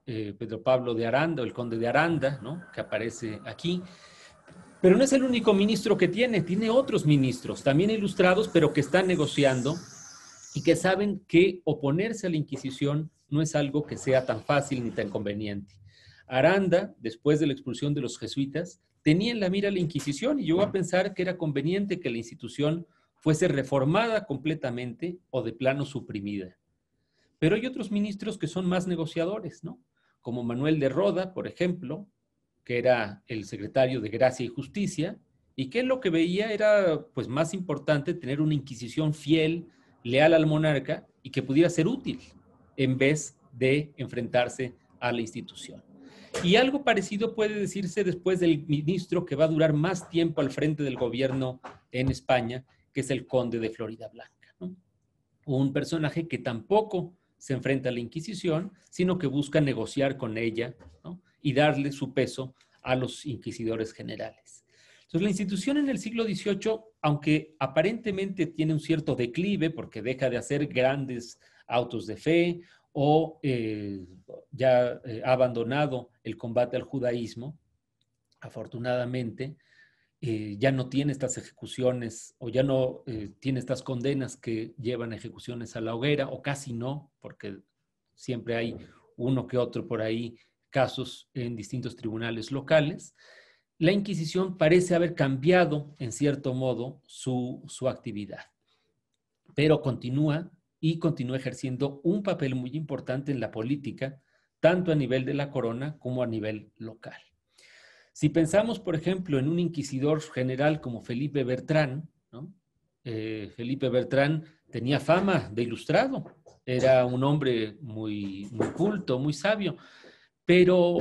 Pedro Pablo de Aranda, o el conde de Aranda, ¿no? Que aparece aquí. Pero no es el único ministro que tiene otros ministros, también ilustrados, pero que están negociando y que saben que oponerse a la Inquisición no es algo que sea tan fácil ni tan conveniente. Aranda, después de la expulsión de los jesuitas, tenía en la mira la Inquisición y llegó a pensar que era conveniente que la institución fuese reformada completamente o de plano suprimida. Pero hay otros ministros que son más negociadores, ¿no? Como Manuel de Roda, por ejemplo, que era el secretario de Gracia y Justicia, y que lo que veía era pues más importante tener una Inquisición fiel leal al monarca y que pudiera ser útil en vez de enfrentarse a la institución. Y algo parecido puede decirse después del ministro que va a durar más tiempo al frente del gobierno en España, que es el conde de Floridablanca, ¿no? Un personaje que tampoco se enfrenta a la Inquisición, sino que busca negociar con ella, ¿no? Y darle su peso a los inquisidores generales. Entonces, la institución en el siglo XVIII, aunque aparentemente tiene un cierto declive porque deja de hacer grandes autos de fe o ya ha abandonado el combate al judaísmo, afortunadamente, ya no tiene estas ejecuciones o ya no tiene estas condenas que llevan a ejecuciones a la hoguera, o casi no, porque siempre hay uno que otro por ahí casos en distintos tribunales locales. La Inquisición parece haber cambiado, en cierto modo, su actividad, pero continúa ejerciendo un papel muy importante en la política, tanto a nivel de la corona como a nivel local. Si pensamos, por ejemplo, en un inquisidor general como Felipe Bertrán, ¿no? Felipe Bertrán tenía fama de ilustrado, era un hombre muy, muy culto, muy sabio, pero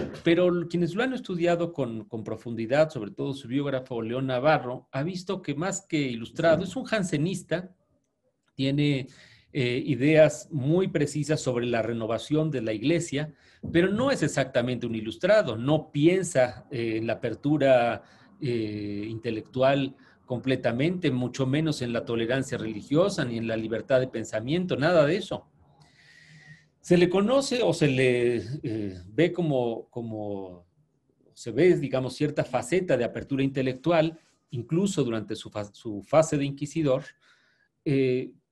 quienes lo han estudiado con profundidad, sobre todo su biógrafo León Navarro, ha visto que más que ilustrado, es un jansenista, tiene ideas muy precisas sobre la renovación de la iglesia, pero no es exactamente un ilustrado, no piensa en la apertura intelectual completamente, mucho menos en la tolerancia religiosa, ni en la libertad de pensamiento, nada de eso. Se le conoce o se le ve como se ve, digamos, cierta faceta de apertura intelectual, incluso durante su fase de inquisidor,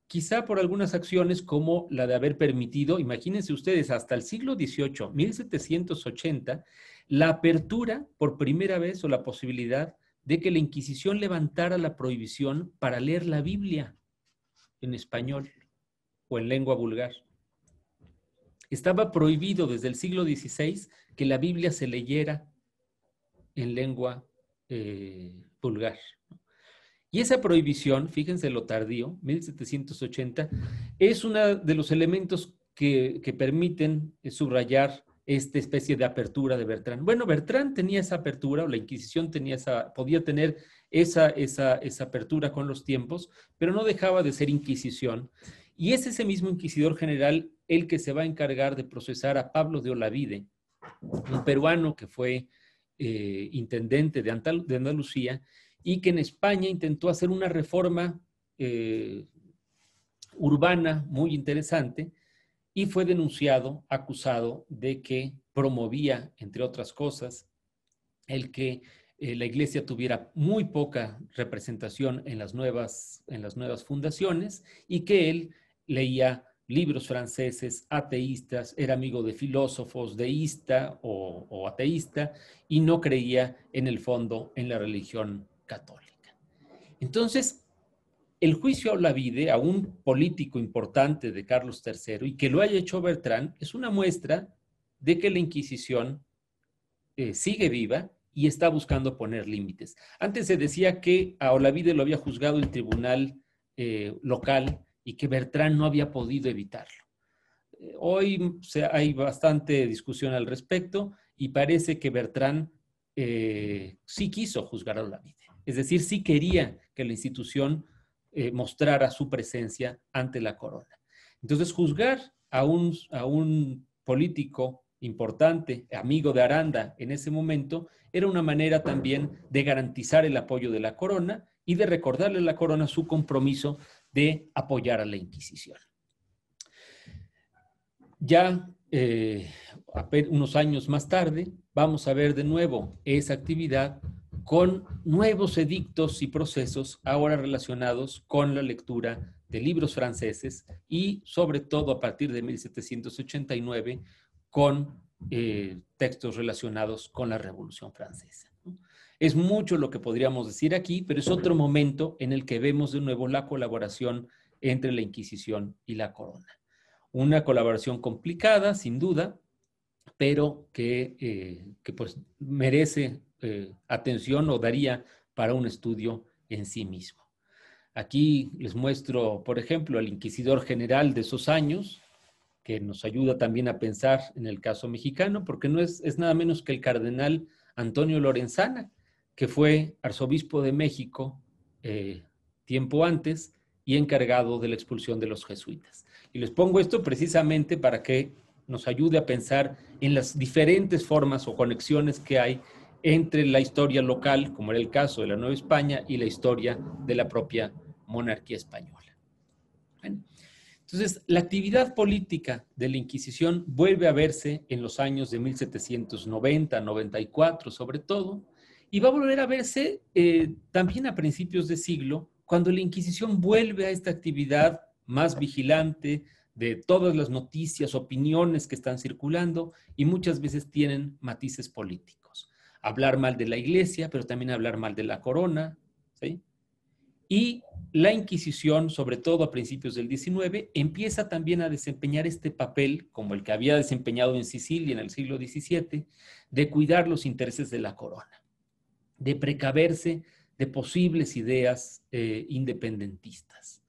quizá por algunas acciones como la de haber permitido, imagínense ustedes, hasta el siglo XVIII, 1780, la apertura por primera vez o la posibilidad de que la Inquisición levantara la prohibición para leer la Biblia en español o en lengua vulgar. Estaba prohibido desde el siglo XVI que la Biblia se leyera en lengua vulgar. Y esa prohibición, fíjense lo tardío, 1780, es uno de los elementos que permiten subrayar esta especie de apertura de Bertrán. Bueno, Bertrán tenía esa apertura, o la Inquisición podía tener esa apertura con los tiempos, pero no dejaba de ser Inquisición. Y es ese mismo inquisidor general el que se va a encargar de procesar a Pablo de Olavide, un peruano que fue intendente de Andalucía, y que en España intentó hacer una reforma urbana muy interesante y fue denunciado, acusado de que promovía, entre otras cosas, el que la iglesia tuviera muy poca representación en las nuevas fundaciones y que él leía libros franceses ateístas, era amigo de filósofos deísta o ateísta y no creía en el fondo en la religión católica. Entonces, el juicio a Olavide, a un político importante de Carlos III, y que lo haya hecho Bertrán, es una muestra de que la Inquisición sigue viva y está buscando poner límites. Antes se decía que a Olavide lo había juzgado el tribunal local y que Bertrán no había podido evitarlo. Hoy hay bastante discusión al respecto y parece que Bertrán sí quiso juzgar a Olavide. Es decir, sí quería que la institución mostrara su presencia ante la corona. Entonces, juzgar a un político importante, amigo de Aranda en ese momento, era una manera también de garantizar el apoyo de la corona y de recordarle a la corona su compromiso de apoyar a la Inquisición. Ya unos años más tarde, vamos a ver de nuevo esa actividad con nuevos edictos y procesos ahora relacionados con la lectura de libros franceses y sobre todo a partir de 1789 con textos relacionados con la Revolución Francesa. Es mucho lo que podríamos decir aquí, pero es otro momento en el que vemos de nuevo la colaboración entre la Inquisición y la corona. Una colaboración complicada, sin duda, pero que pues merece atención o daría para un estudio en sí mismo. Aquí les muestro, por ejemplo, al inquisidor general de esos años, que nos ayuda también a pensar en el caso mexicano, porque no es nada menos que el cardenal Antonio Lorenzana, que fue arzobispo de México tiempo antes y encargado de la expulsión de los jesuitas. Y les pongo esto precisamente para que nos ayude a pensar en las diferentes formas o conexiones que hay entre la historia local, como era el caso de la Nueva España, y la historia de la propia monarquía española. Bueno, entonces, la actividad política de la Inquisición vuelve a verse en los años de 1790, 94 sobre todo, y va a volver a verse también a principios de siglo, cuando la Inquisición vuelve a esta actividad más vigilante de todas las noticias, opiniones que están circulando y muchas veces tienen matices políticos. Hablar mal de la iglesia, pero también hablar mal de la corona, ¿sí? Y la Inquisición, sobre todo a principios del XIX, empieza también a desempeñar este papel, como el que había desempeñado en Sicilia en el siglo XVII, de cuidar los intereses de la corona, de precaverse de posibles ideas independentistas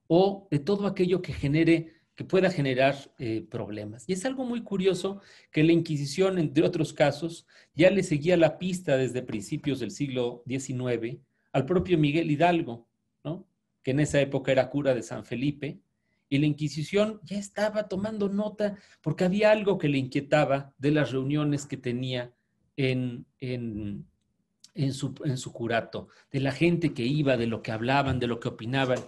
o de todo aquello que pueda generar problemas. Y es algo muy curioso que la Inquisición, entre otros casos, ya le seguía la pista desde principios del siglo XIX al propio Miguel Hidalgo, ¿no? Que en esa época era cura de San Felipe, y la Inquisición ya estaba tomando nota porque había algo que le inquietaba de las reuniones que tenía en su curato, de la gente que iba, de lo que hablaban, de lo que opinaban.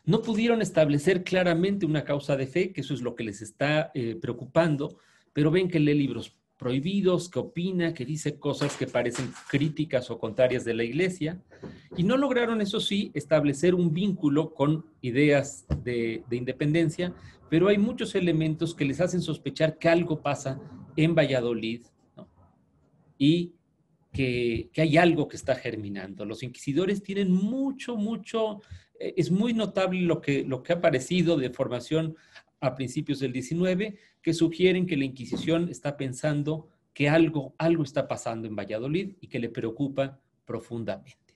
No pudieron establecer claramente una causa de fe, que eso es lo que les está preocupando, pero ven que lee libros prohibidos, que opina, que dice cosas que parecen críticas o contrarias de la iglesia, y no lograron, eso sí, establecer un vínculo con ideas de independencia, pero hay muchos elementos que les hacen sospechar que algo pasa en Valladolid, ¿no? Y que hay algo que está germinando. Los inquisidores tienen mucho, es muy notable lo que ha aparecido de formación a principios del XIX, que sugieren que la Inquisición está pensando que algo está pasando en Valladolid y que le preocupa profundamente.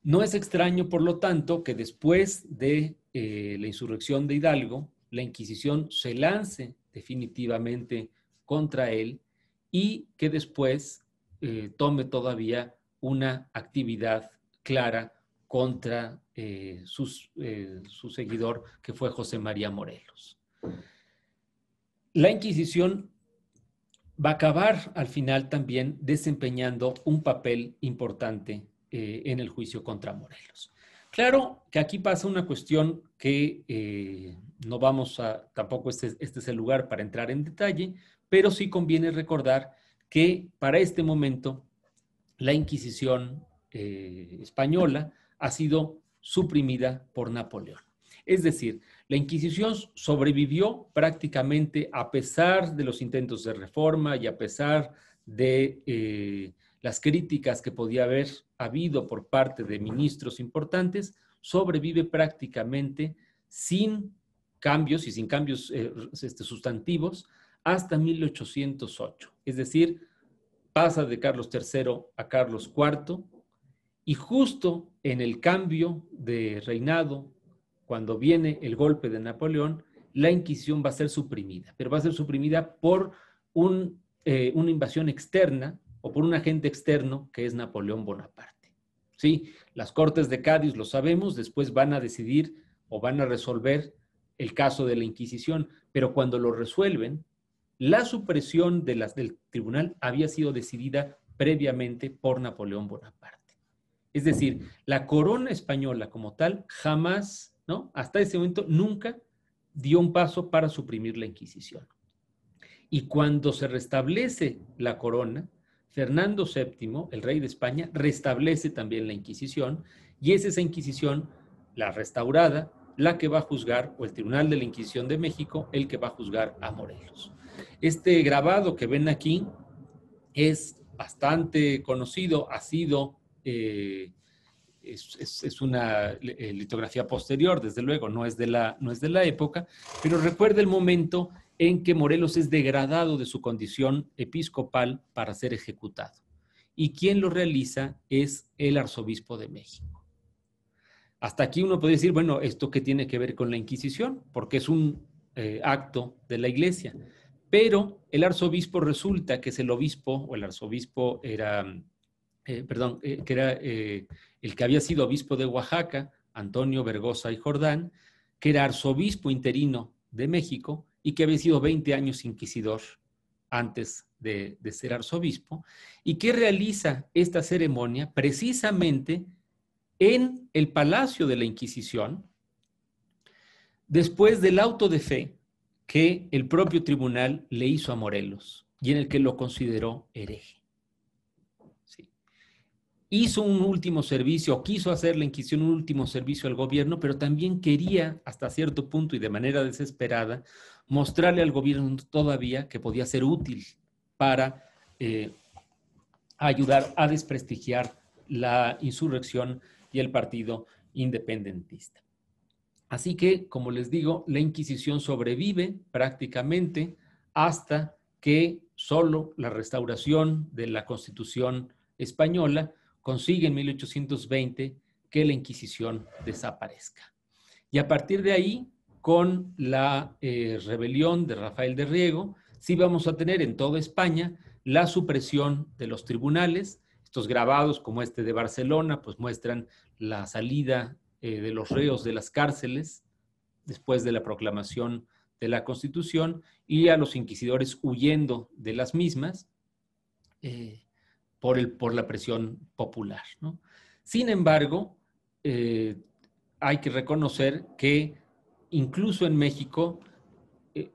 No es extraño, por lo tanto, que después de la insurrección de Hidalgo, la Inquisición se lance definitivamente contra él y que después tome todavía una actividad clara contra su seguidor, que fue José María Morelos. La Inquisición va a acabar al final también desempeñando un papel importante en el juicio contra Morelos. Claro que aquí pasa una cuestión que no vamos a, tampoco este es el lugar para entrar en detalle, pero sí conviene recordar que para este momento la Inquisición española ha sido suprimida por Napoleón. Es decir, la Inquisición sobrevivió prácticamente a pesar de los intentos de reforma y a pesar de las críticas que podía haber habido por parte de ministros importantes, sobrevive prácticamente sin cambios y sin cambios sustantivos hasta 1808. Es decir, pasa de Carlos III a Carlos IV y justo en el cambio de reinado, cuando viene el golpe de Napoleón, la Inquisición va a ser suprimida, pero va a ser suprimida por una invasión externa o por un agente externo que es Napoleón Bonaparte. Sí, las Cortes de Cádiz, lo sabemos, después van a decidir o van a resolver el caso de la Inquisición, pero cuando lo resuelven, la supresión del tribunal había sido decidida previamente por Napoleón Bonaparte. Es decir, la corona española como tal jamás, ¿no? Hasta ese momento nunca dio un paso para suprimir la Inquisición. Y cuando se restablece la corona, Fernando VII, el rey de España, restablece también la Inquisición y es esa Inquisición, la restaurada, la que va a juzgar, o el Tribunal de la Inquisición de México, el que va a juzgar a Morelos. Este grabado que ven aquí es bastante conocido, ha sido, es una litografía posterior, desde luego, no es de la época, pero recuerda el momento en que Morelos es degradado de su condición episcopal para ser ejecutado. Y quien lo realiza es el arzobispo de México. Hasta aquí uno puede decir, bueno, ¿esto qué tiene que ver con la Inquisición? Porque es un acto de la Iglesia. Pero el arzobispo resulta que es el obispo, o el arzobispo era, que era el que había sido obispo de Oaxaca, Antonio Vergosa y Jordán, que era arzobispo interino de México y que había sido 20 años inquisidor antes de ser arzobispo, y que realiza esta ceremonia precisamente en el Palacio de la Inquisición, después del auto de fe que el propio tribunal le hizo a Morelos y en el que lo consideró hereje. Sí. Hizo un último servicio, o quiso hacer la Inquisición un último servicio al gobierno, pero también quería, hasta cierto punto y de manera desesperada, mostrarle al gobierno todavía que podía ser útil para ayudar a desprestigiar la insurrección y el partido independentista. Así que, como les digo, la Inquisición sobrevive prácticamente hasta que solo la restauración de la Constitución española consigue en 1820 que la Inquisición desaparezca. Y a partir de ahí, con la rebelión de Rafael de Riego, sí vamos a tener en toda España la supresión de los tribunales. Estos grabados, como este de Barcelona, pues muestran la salida de los reos de las cárceles después de la proclamación de la Constitución y a los inquisidores huyendo de las mismas por la presión popular, ¿no? Sin embargo, hay que reconocer que incluso en México,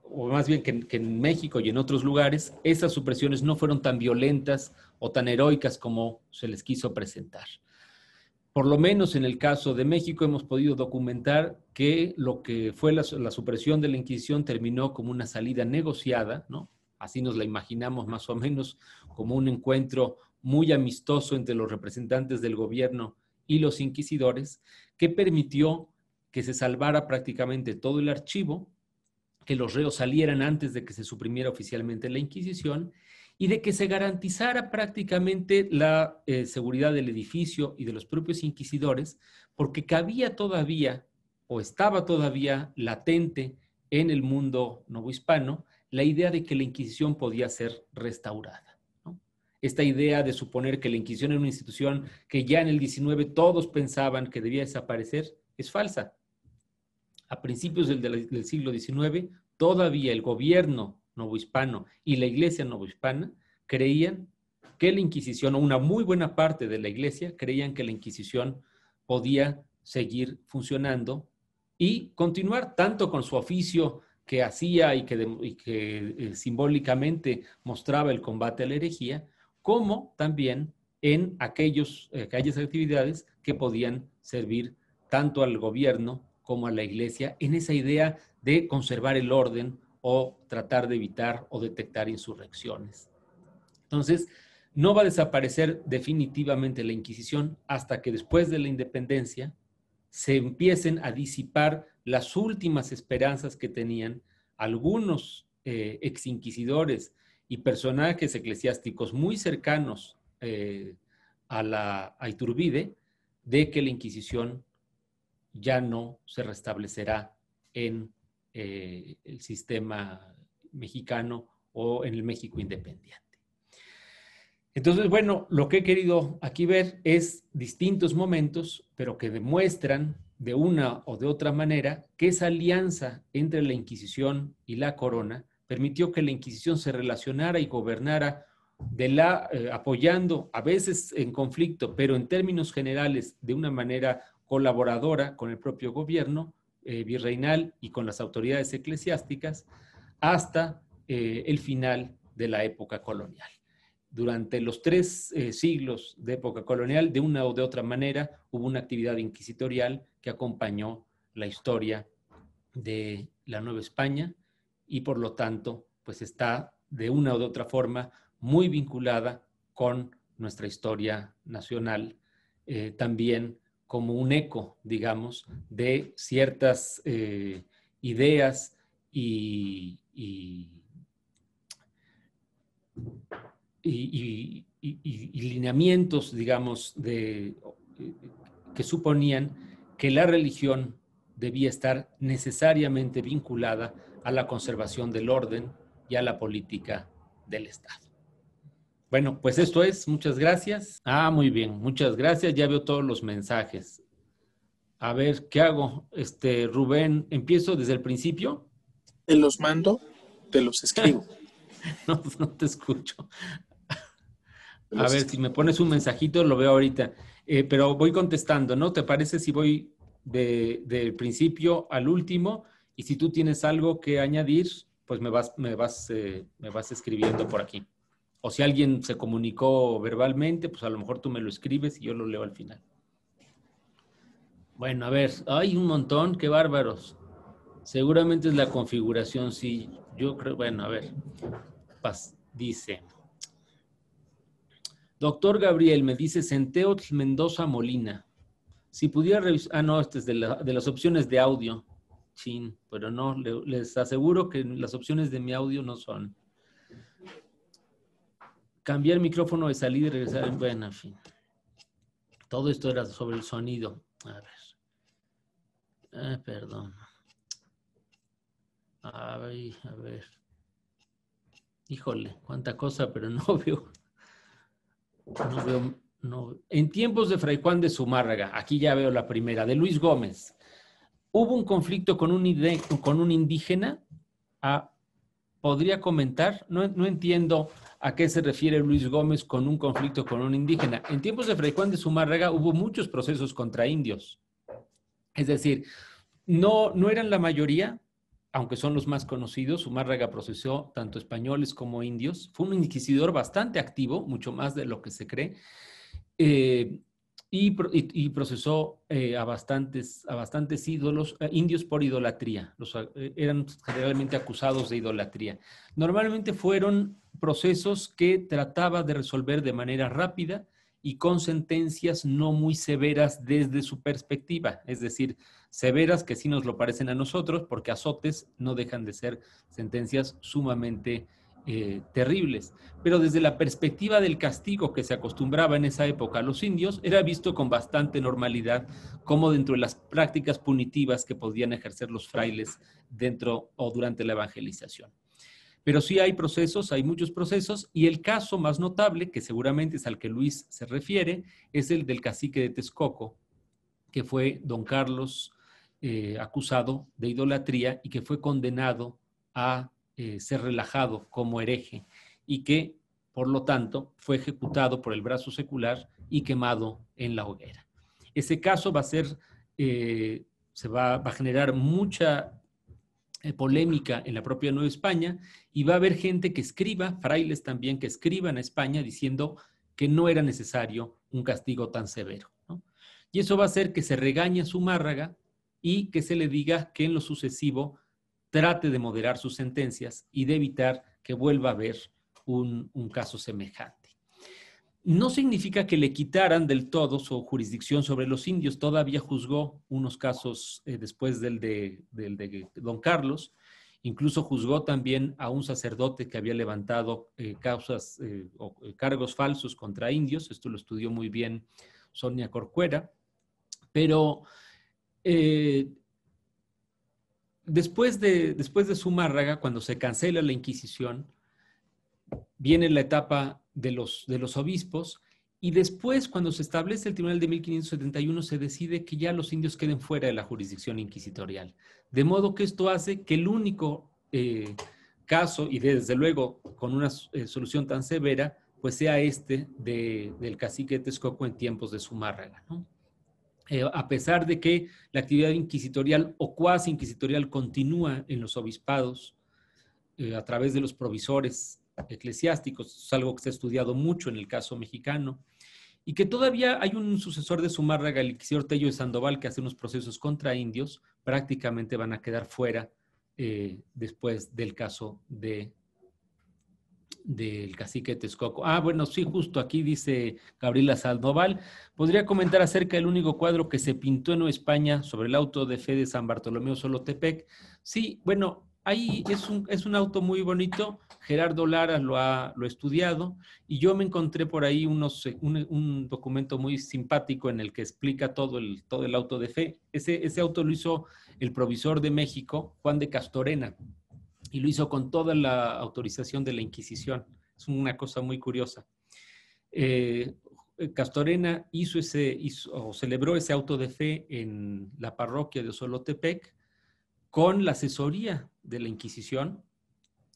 o más bien que en México y en otros lugares, esas supresiones no fueron tan violentas o tan heroicas como se les quiso presentar. Por lo menos en el caso de México hemos podido documentar que lo que fue la supresión de la Inquisición terminó como una salida negociada, ¿no? Así nos la imaginamos más o menos, como un encuentro muy amistoso entre los representantes del gobierno y los inquisidores, que permitió que se salvara prácticamente todo el archivo, que los reos salieran antes de que se suprimiera oficialmente la Inquisición y de que se garantizara prácticamente la seguridad del edificio y de los propios inquisidores, porque cabía todavía o estaba todavía latente en el mundo novohispano la idea de que la Inquisición podía ser restaurada, ¿no? Esta idea de suponer que la Inquisición era una institución que ya en el 19 todos pensaban que debía desaparecer es falsa. A principios del siglo XIX, todavía el gobierno novohispano y la iglesia novohispana creían que la Inquisición, o una muy buena parte de la iglesia, creían que la Inquisición podía seguir funcionando y continuar tanto con su oficio que hacía y que simbólicamente mostraba el combate a la herejía, como también en aquellas actividades que podían servir tanto al gobierno como a la iglesia en esa idea de conservar el orden o tratar de evitar o detectar insurrecciones. Entonces, no va a desaparecer definitivamente la Inquisición hasta que después de la independencia se empiecen a disipar las últimas esperanzas que tenían algunos exinquisidores y personajes eclesiásticos muy cercanos a Iturbide de que la Inquisición ya no se restablecerá en el sistema mexicano o en el México independiente. Entonces, bueno, lo que he querido aquí ver es distintos momentos, pero que demuestran de una o de otra manera que esa alianza entre la Inquisición y la corona permitió que la Inquisición se relacionara y gobernara apoyando, a veces en conflicto, pero en términos generales de una manera colaboradora con el propio gobierno virreinal y con las autoridades eclesiásticas hasta el final de la época colonial. Durante los 3 siglos de época colonial, de una o de otra manera, hubo una actividad inquisitorial que acompañó la historia de la Nueva España y por lo tanto, pues está de una o de otra forma muy vinculada con nuestra historia nacional, también como un eco, digamos, de ciertas ideas y lineamientos, digamos, que suponían que la religión debía estar necesariamente vinculada a la conservación del orden y a la política del Estado. Bueno, pues esto es. Muchas gracias. Ah, muy bien. Muchas gracias. Ya veo todos los mensajes. A ver, ¿qué hago? Rubén, ¿empiezo desde el principio? Te los mando, te los escribo. No te escucho. A ver, si me pones un mensajito, lo veo ahorita. Pero voy contestando, ¿no? ¿Te parece si voy del principio al último? Y si tú tienes algo que añadir, pues me vas escribiendo por aquí. O si alguien se comunicó verbalmente, pues a lo mejor tú me lo escribes y yo lo leo al final. Bueno, a ver, hay un montón, qué bárbaros. Seguramente es la configuración, sí. Yo creo, bueno, a ver. Dice, doctor Gabriel, me dice Centeotl Mendoza Molina. Si pudiera revisar, no, este es de las opciones de audio. Chin, pero no, les aseguro que las opciones de mi audio no son. Cambiar micrófono de salida y regresar. Bueno, en fin. Todo esto era sobre el sonido. A ver. Perdón. Ay, a ver. Híjole, cuánta cosa, pero no veo. No. En tiempos de Fray Juan de Zumárraga, aquí ya veo la primera, de Luis Gómez. ¿Hubo un conflicto con un indígena? ¿Podría comentar? No entiendo a qué se refiere Luis Gómez con un conflicto con un indígena. En tiempos de Fray Juan de Zumárraga hubo muchos procesos contra indios. Es decir, no eran la mayoría, aunque son los más conocidos. Zumárraga procesó tanto españoles como indios. Fue un inquisidor bastante activo, mucho más de lo que se cree. Y procesó a bastantes indios por idolatría. Eran generalmente acusados de idolatría. Normalmente fueron procesos que trataba de resolver de manera rápida y con sentencias no muy severas desde su perspectiva, es decir, severas que sí nos lo parecen a nosotros, porque azotes no dejan de ser sentencias sumamente terribles. Pero desde la perspectiva del castigo que se acostumbraba en esa época a los indios, era visto con bastante normalidad como dentro de las prácticas punitivas que podían ejercer los frailes dentro o durante la evangelización. Pero sí hay procesos, hay muchos procesos, y el caso más notable, que seguramente es al que Luis se refiere, es el del cacique de Texcoco, que fue don Carlos, acusado de idolatría y que fue condenado a ser relajado como hereje y que, por lo tanto, fue ejecutado por el brazo secular y quemado en la hoguera. Ese caso va a ser, va a generar mucha polémica en la propia Nueva España, y va a haber gente que escriba, frailes también, que escriban a España diciendo que no era necesario un castigo tan severo, ¿no? Y eso va a hacer que se regañe a Zumárraga y que se le diga que en lo sucesivo trate de moderar sus sentencias y de evitar que vuelva a haber un caso semejante. No significa que le quitaran del todo su jurisdicción sobre los indios. Todavía juzgó unos casos después del de don Carlos. Incluso juzgó también a un sacerdote que había levantado cargos falsos contra indios. Esto lo estudió muy bien Sonia Corcuera. Pero después de Zumárraga, cuando se cancela la Inquisición, viene la etapa de los obispos, y después, cuando se establece el Tribunal de 1571, se decide que ya los indios queden fuera de la jurisdicción inquisitorial. De modo que esto hace que el único caso, y desde luego con una solución tan severa, pues sea del cacique de Texcoco en tiempos de Zumárraga, ¿no? A pesar de que la actividad inquisitorial o cuasi inquisitorial continúa en los obispados a través de los provisores eclesiásticos, es algo que se ha estudiado mucho en el caso mexicano, y que todavía hay un sucesor de Zumárraga, el inquisidor Tello de Sandoval, que hace unos procesos contra indios, prácticamente van a quedar fuera después del caso del cacique de Texcoco. Bueno, sí, justo aquí dice Gabriela Sandoval. ¿Podría comentar acerca del único cuadro que se pintó en Nueva España sobre el auto de fe de San Bartolomé Solotepec? Sí, bueno, ahí es un auto muy bonito. Gerardo Lara lo ha estudiado y yo me encontré por ahí un documento muy simpático en el que explica todo el auto de fe. Ese auto lo hizo el provisor de México, Juan de Castorena, y lo hizo con toda la autorización de la Inquisición. Es una cosa muy curiosa. Castorena celebró ese auto de fe en la parroquia de Osolotepec con la asesoría de la Inquisición.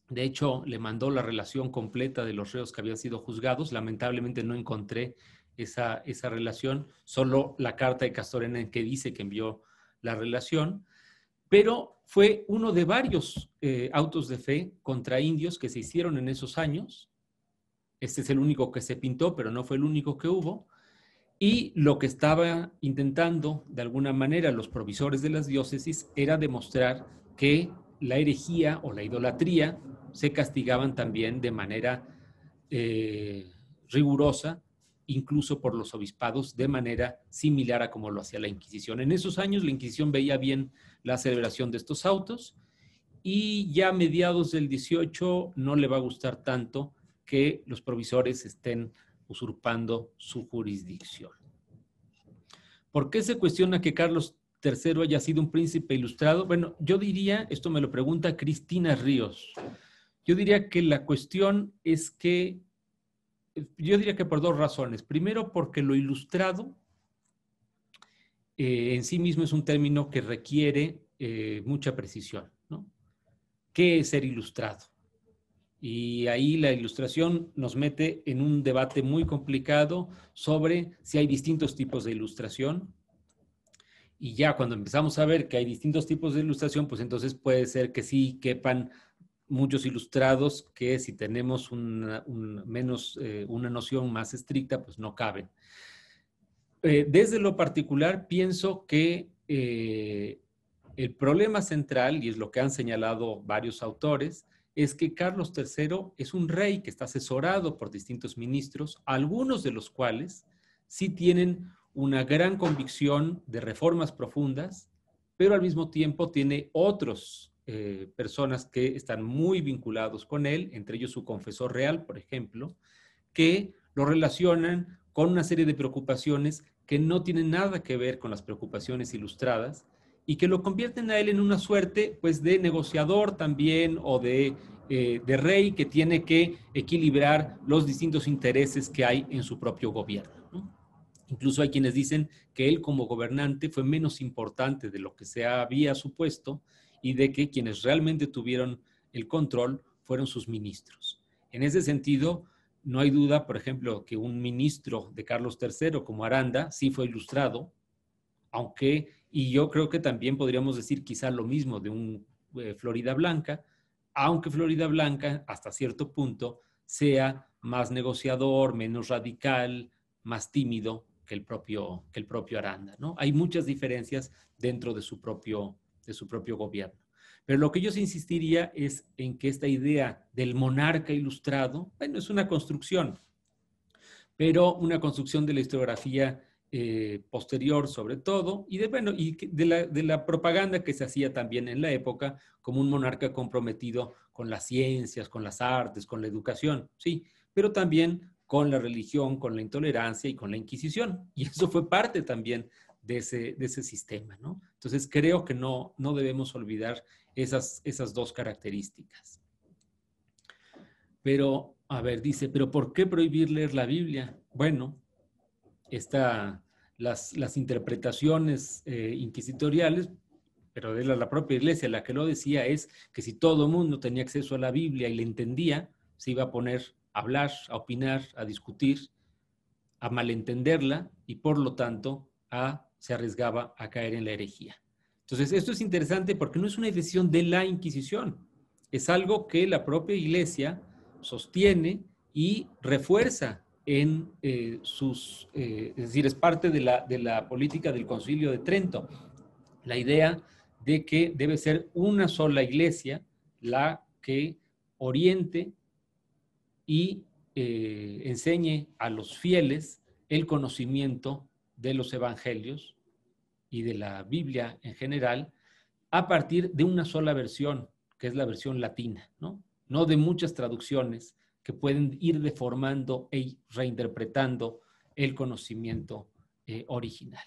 De hecho, le mandó la relación completa de los reos que habían sido juzgados. Lamentablemente no encontré esa relación, solo la carta de Castorena en que dice que envió la relación, pero fue uno de varios autos de fe contra indios que se hicieron en esos años. Este es el único que se pintó, pero no fue el único que hubo. Y lo que estaba intentando, de alguna manera, los provisores de las diócesis era demostrar que la herejía o la idolatría se castigaban también de manera rigurosa, incluso por los obispados, de manera similar a como lo hacía la Inquisición. En esos años la Inquisición veía bien la celebración de estos autos y ya a mediados del 18 no le va a gustar tanto que los provisores estén usurpando su jurisdicción. ¿Por qué se cuestiona que Carlos III haya sido un príncipe ilustrado? Bueno, yo diría, esto me lo pregunta Cristina Ríos, yo diría que la cuestión es que, yo diría que por dos razones. Primero, porque lo ilustrado en sí mismo es un término que requiere mucha precisión, ¿no? ¿Qué es ser ilustrado? Y ahí la ilustración nos mete en un debate muy complicado sobre si hay distintos tipos de ilustración. Y ya cuando empezamos a ver que hay distintos tipos de ilustración, pues entonces puede ser que sí quepan muchos ilustrados que si tenemos una noción más estricta, pues no caben. Desde lo particular, pienso que el problema central, y es lo que han señalado varios autores, es que Carlos III es un rey que está asesorado por distintos ministros, algunos de los cuales sí tienen una gran convicción de reformas profundas, pero al mismo tiempo tiene otros personas que están muy vinculados con él, entre ellos su confesor real, por ejemplo, que lo relacionan con una serie de preocupaciones que no tienen nada que ver con las preocupaciones ilustradas y que lo convierten a él en una suerte pues, de negociador también o de rey que tiene que equilibrar los distintos intereses que hay en su propio gobierno, ¿no? Incluso hay quienes dicen que él como gobernante fue menos importante de lo que se había supuesto y de que quienes realmente tuvieron el control fueron sus ministros. En ese sentido, no hay duda, por ejemplo, que un ministro de Carlos III como Aranda sí fue ilustrado, aunque, y yo creo que también podríamos decir quizá lo mismo de un Florida Blanca, aunque Florida Blanca hasta cierto punto sea más negociador, menos radical, más tímido que el propio Aranda, ¿no? Hay muchas diferencias dentro de su propio gobierno. Pero lo que yo insistiría es en que esta idea del monarca ilustrado, bueno, es una construcción, pero una construcción de la historiografía posterior sobre todo, y de la propaganda que se hacía también en la época como un monarca comprometido con las ciencias, con las artes, con la educación, sí, pero también con la religión, con la intolerancia y con la Inquisición. Y eso fue parte también de ese sistema, ¿no? Entonces creo que no debemos olvidar esas dos características. Pero, a ver, dice, ¿pero por qué prohibir leer la Biblia? Bueno, las interpretaciones inquisitoriales, pero de la propia iglesia la que lo decía, es que si todo el mundo tenía acceso a la Biblia y le entendía, se iba a poner a hablar, a opinar, a discutir, a malentenderla y por lo tanto se arriesgaba a caer en la herejía. Entonces, esto es interesante porque no es una decisión de la Inquisición, es algo que la propia iglesia sostiene y refuerza en es decir, es parte de la política del Concilio de Trento, la idea de que debe ser una sola iglesia la que oriente y enseñe a los fieles el conocimiento de los evangelios y de la Biblia en general a partir de una sola versión, que es la versión latina, ¿no? No de muchas traducciones que pueden ir deformando e reinterpretando el conocimiento original.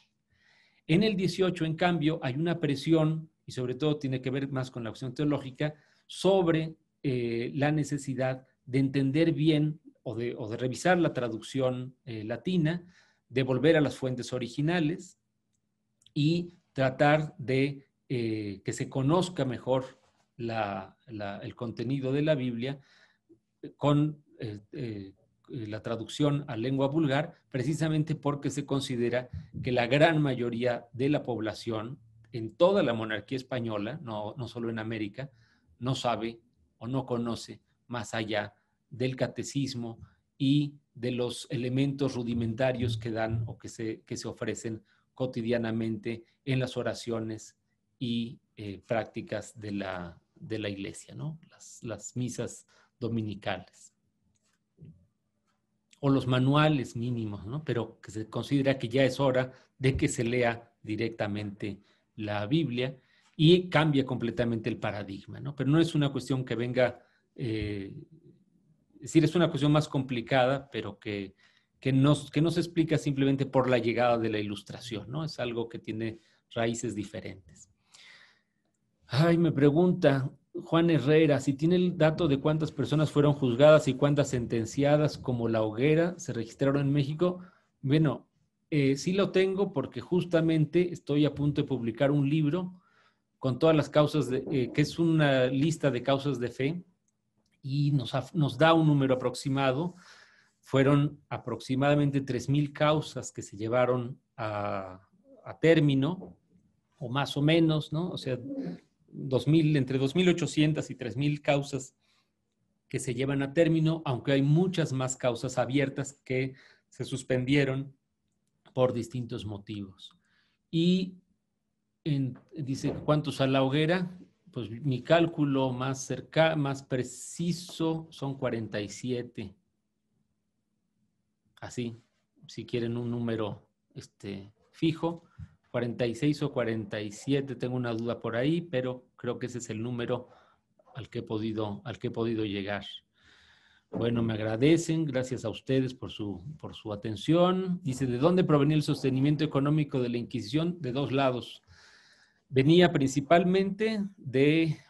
En el 18, en cambio, hay una presión, y sobre todo tiene que ver más con la cuestión teológica, sobre la necesidad de entender bien o de revisar la traducción latina, de volver a las fuentes originales y tratar de que se conozca mejor el contenido de la Biblia con la traducción a lengua vulgar, precisamente porque se considera que la gran mayoría de la población en toda la monarquía española, no solo en América, no sabe o no conoce más allá del catecismo y de los elementos rudimentarios que dan o que se ofrecen cotidianamente en las oraciones y prácticas de la iglesia, ¿no? Las misas dominicales o los manuales mínimos, ¿no? Pero que se considera que ya es hora de que se lea directamente la Biblia y cambia completamente el paradigma, ¿no? Pero no es una cuestión que venga, es decir, es una cuestión más complicada, pero que no se explica simplemente por la llegada de la Ilustración, ¿no? Es algo que tiene raíces diferentes. Ay, me pregunta Juan Herrera, si tiene el dato de cuántas personas fueron juzgadas y cuántas sentenciadas como La Hoguera se registraron en México. Bueno, sí lo tengo porque justamente estoy a punto de publicar un libro con todas las causas, que es una lista de causas de fe y nos da un número aproximado. Fueron aproximadamente 3,000 causas que se llevaron a término, o más o menos, ¿no? O sea, entre 2,800 y 3,000 causas que se llevan a término, aunque hay muchas más causas abiertas que se suspendieron por distintos motivos. Y dice, ¿cuántos a La Hoguera? Pues mi cálculo más preciso son 47. Así, si quieren un número fijo, 46 o 47, tengo una duda por ahí, pero creo que ese es el número al que he podido llegar. Bueno, me agradecen, gracias a ustedes por su atención. Dice, ¿de dónde provenía el sostenimiento económico de la Inquisición? De dos lados. Venía principalmente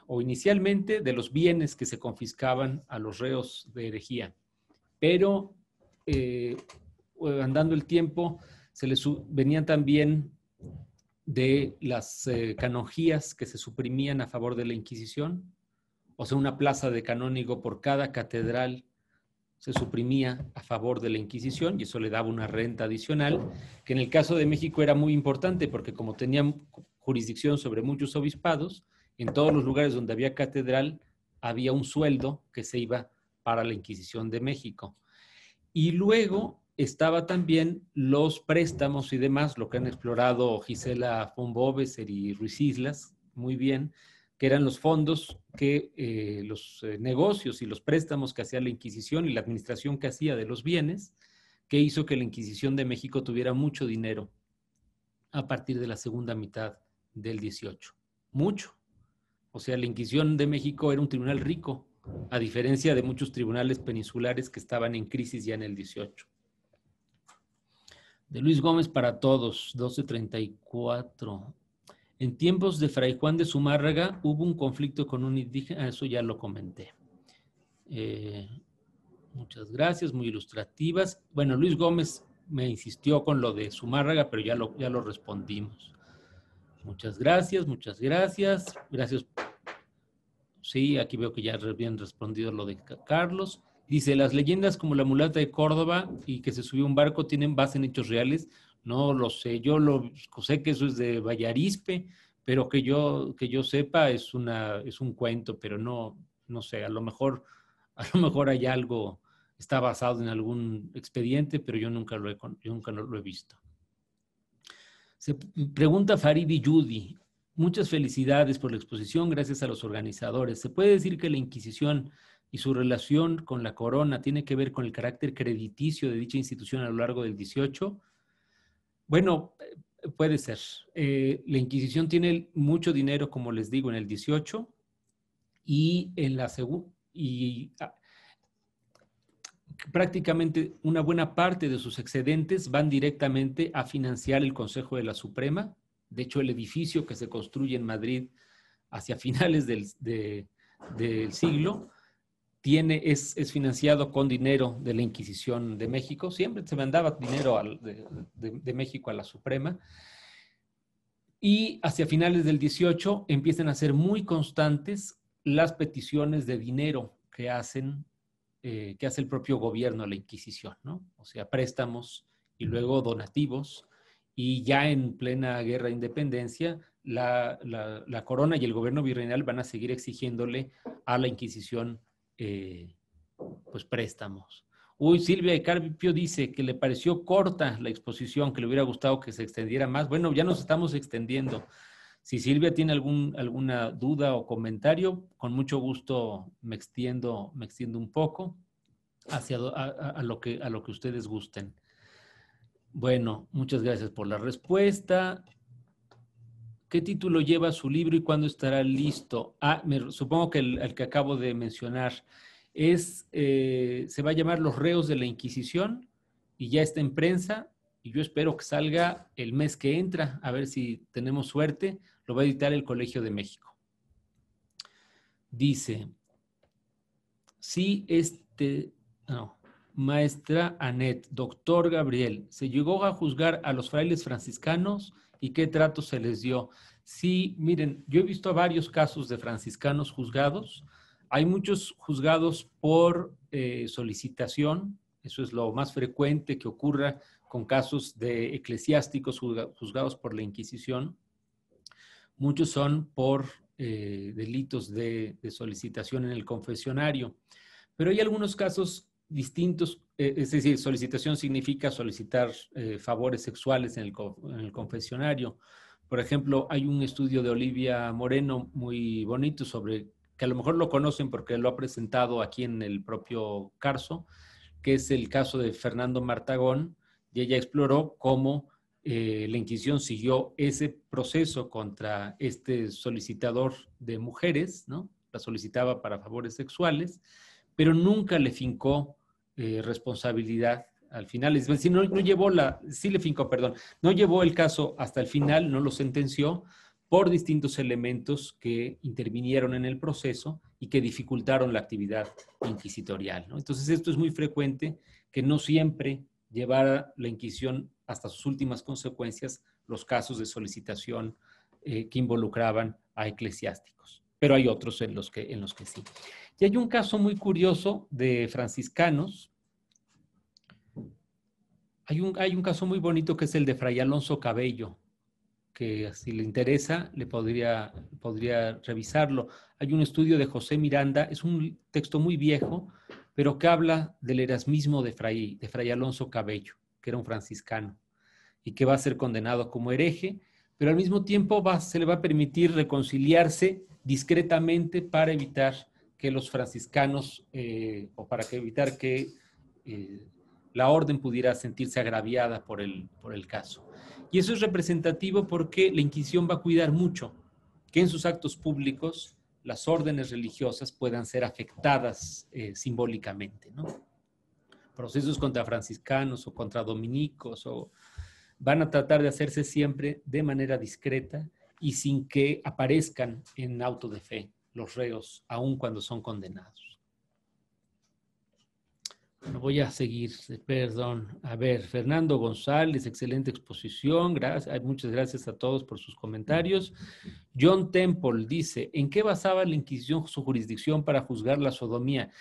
o inicialmente de los bienes que se confiscaban a los reos de herejía, pero andando el tiempo se les venían también de las canonjías que se suprimían a favor de la Inquisición, o sea, una plaza de canónigo por cada catedral se suprimía a favor de la Inquisición y eso le daba una renta adicional, que en el caso de México era muy importante porque como tenían jurisdicción sobre muchos obispados, en todos los lugares donde había catedral había un sueldo que se iba para la Inquisición de México. Y luego estaba también los préstamos y demás, lo que han explorado Gisela von Boveser y Ruiz Islas, muy bien, que eran los fondos que los negocios y los préstamos que hacía la Inquisición y la administración que hacía de los bienes, que hizo que la Inquisición de México tuviera mucho dinero a partir de la segunda mitad del 18. Mucho. O sea, la Inquisición de México era un tribunal rico, a diferencia de muchos tribunales peninsulares que estaban en crisis ya en el 18. De Luis Gómez para todos, 1234. En tiempos de Fray Juan de Zumárraga hubo un conflicto con un indígena, eso ya lo comenté. Muchas gracias, muy ilustrativas. Bueno, Luis Gómez me insistió con lo de Zumárraga, pero ya lo respondimos. Muchas gracias, muchas gracias. Gracias. Sí, aquí veo que ya habían respondido lo de Carlos. Dice, las leyendas como la mulata de Córdoba y que se subió un barco tienen base en hechos reales. No lo sé, yo sé que eso es de Vallarispe, pero que yo sepa es un cuento, pero no sé, a lo mejor hay algo, está basado en algún expediente, pero yo nunca lo he visto. Se pregunta Faridi Yudi, muchas felicidades por la exposición, gracias a los organizadores. ¿Se puede decir que la Inquisición y su relación con la corona tiene que ver con el carácter crediticio de dicha institución a lo largo del 18? Bueno, puede ser. La Inquisición tiene mucho dinero, como les digo, en el 18 y en la segunda, prácticamente una buena parte de sus excedentes van directamente a financiar el Consejo de la Suprema. De hecho, el edificio que se construye en Madrid hacia finales del siglo es financiado con dinero de la Inquisición de México. Siempre se mandaba dinero de México a la Suprema. Y hacia finales del 18 empiezan a ser muy constantes las peticiones de dinero que hace el propio gobierno a la Inquisición, ¿no? O sea, préstamos y luego donativos. Y ya en plena guerra de independencia, la corona y el gobierno virreinal van a seguir exigiéndole a la Inquisición pues préstamos. Uy, Silvia de Carpio dice que le pareció corta la exposición, que le hubiera gustado que se extendiera más. Bueno, ya nos estamos extendiendo. Si Silvia tiene alguna duda o comentario, con mucho gusto me extiendo un poco hacia a lo que ustedes gusten. Bueno, muchas gracias por la respuesta. ¿Qué título lleva su libro y cuándo estará listo? Supongo que el que acabo de mencionar se va a llamar Los reos de la Inquisición y ya está en prensa y yo espero que salga el mes que entra, a ver si tenemos suerte. Lo va a editar el Colegio de México. Dice, sí, maestra Anet, doctor Gabriel, ¿se llegó a juzgar a los frailes franciscanos y qué trato se les dio? Sí, miren, yo he visto varios casos de franciscanos juzgados. Hay muchos juzgados por solicitación, eso es lo más frecuente que ocurra con casos de eclesiásticos juzgados por la Inquisición. Muchos son por delitos de solicitación en el confesionario, pero hay algunos casos distintos, es decir, solicitación significa solicitar favores sexuales en el confesionario. Por ejemplo, hay un estudio de Olivia Moreno muy bonito sobre, que a lo mejor lo conocen porque lo ha presentado aquí en el propio Carso, que es el caso de Fernando Martagón, y ella exploró cómo la Inquisición siguió ese proceso contra este solicitador de mujeres, ¿no? La solicitaba para favores sexuales, pero nunca le fincó responsabilidad al final. Es decir, sí le fincó, perdón, no llevó el caso hasta el final, no lo sentenció por distintos elementos que intervinieron en el proceso y que dificultaron la actividad inquisitorial, ¿no? Entonces, esto es muy frecuente, que no siempre llevara la Inquisición hasta sus últimas consecuencias los casos de solicitación que involucraban a eclesiásticos. Pero hay otros en los que sí. Y hay un caso muy curioso de franciscanos. Hay un caso muy bonito que es el de Fray Alonso Cabello, que si le interesa, le podría revisarlo. Hay un estudio de José Miranda, es un texto muy viejo, pero que habla del erasmismo de Fray Alonso Cabello, que era un franciscano, y que va a ser condenado como hereje, pero al mismo tiempo se le va a permitir reconciliarse discretamente para evitar que los franciscanos, o para evitar que la orden pudiera sentirse agraviada por el caso. Y eso es representativo porque la Inquisición va a cuidar mucho que en sus actos públicos las órdenes religiosas puedan ser afectadas simbólicamente, ¿no? Procesos contra franciscanos o contra dominicos van a tratar de hacerse siempre de manera discreta y sin que aparezcan en auto de fe los reos, aun cuando son condenados. Bueno, voy a seguir, perdón. A ver, Fernando González, excelente exposición. Gracias, muchas gracias a todos por sus comentarios. John Temple dice, ¿en qué basaba la Inquisición su jurisdicción para juzgar la sodomía?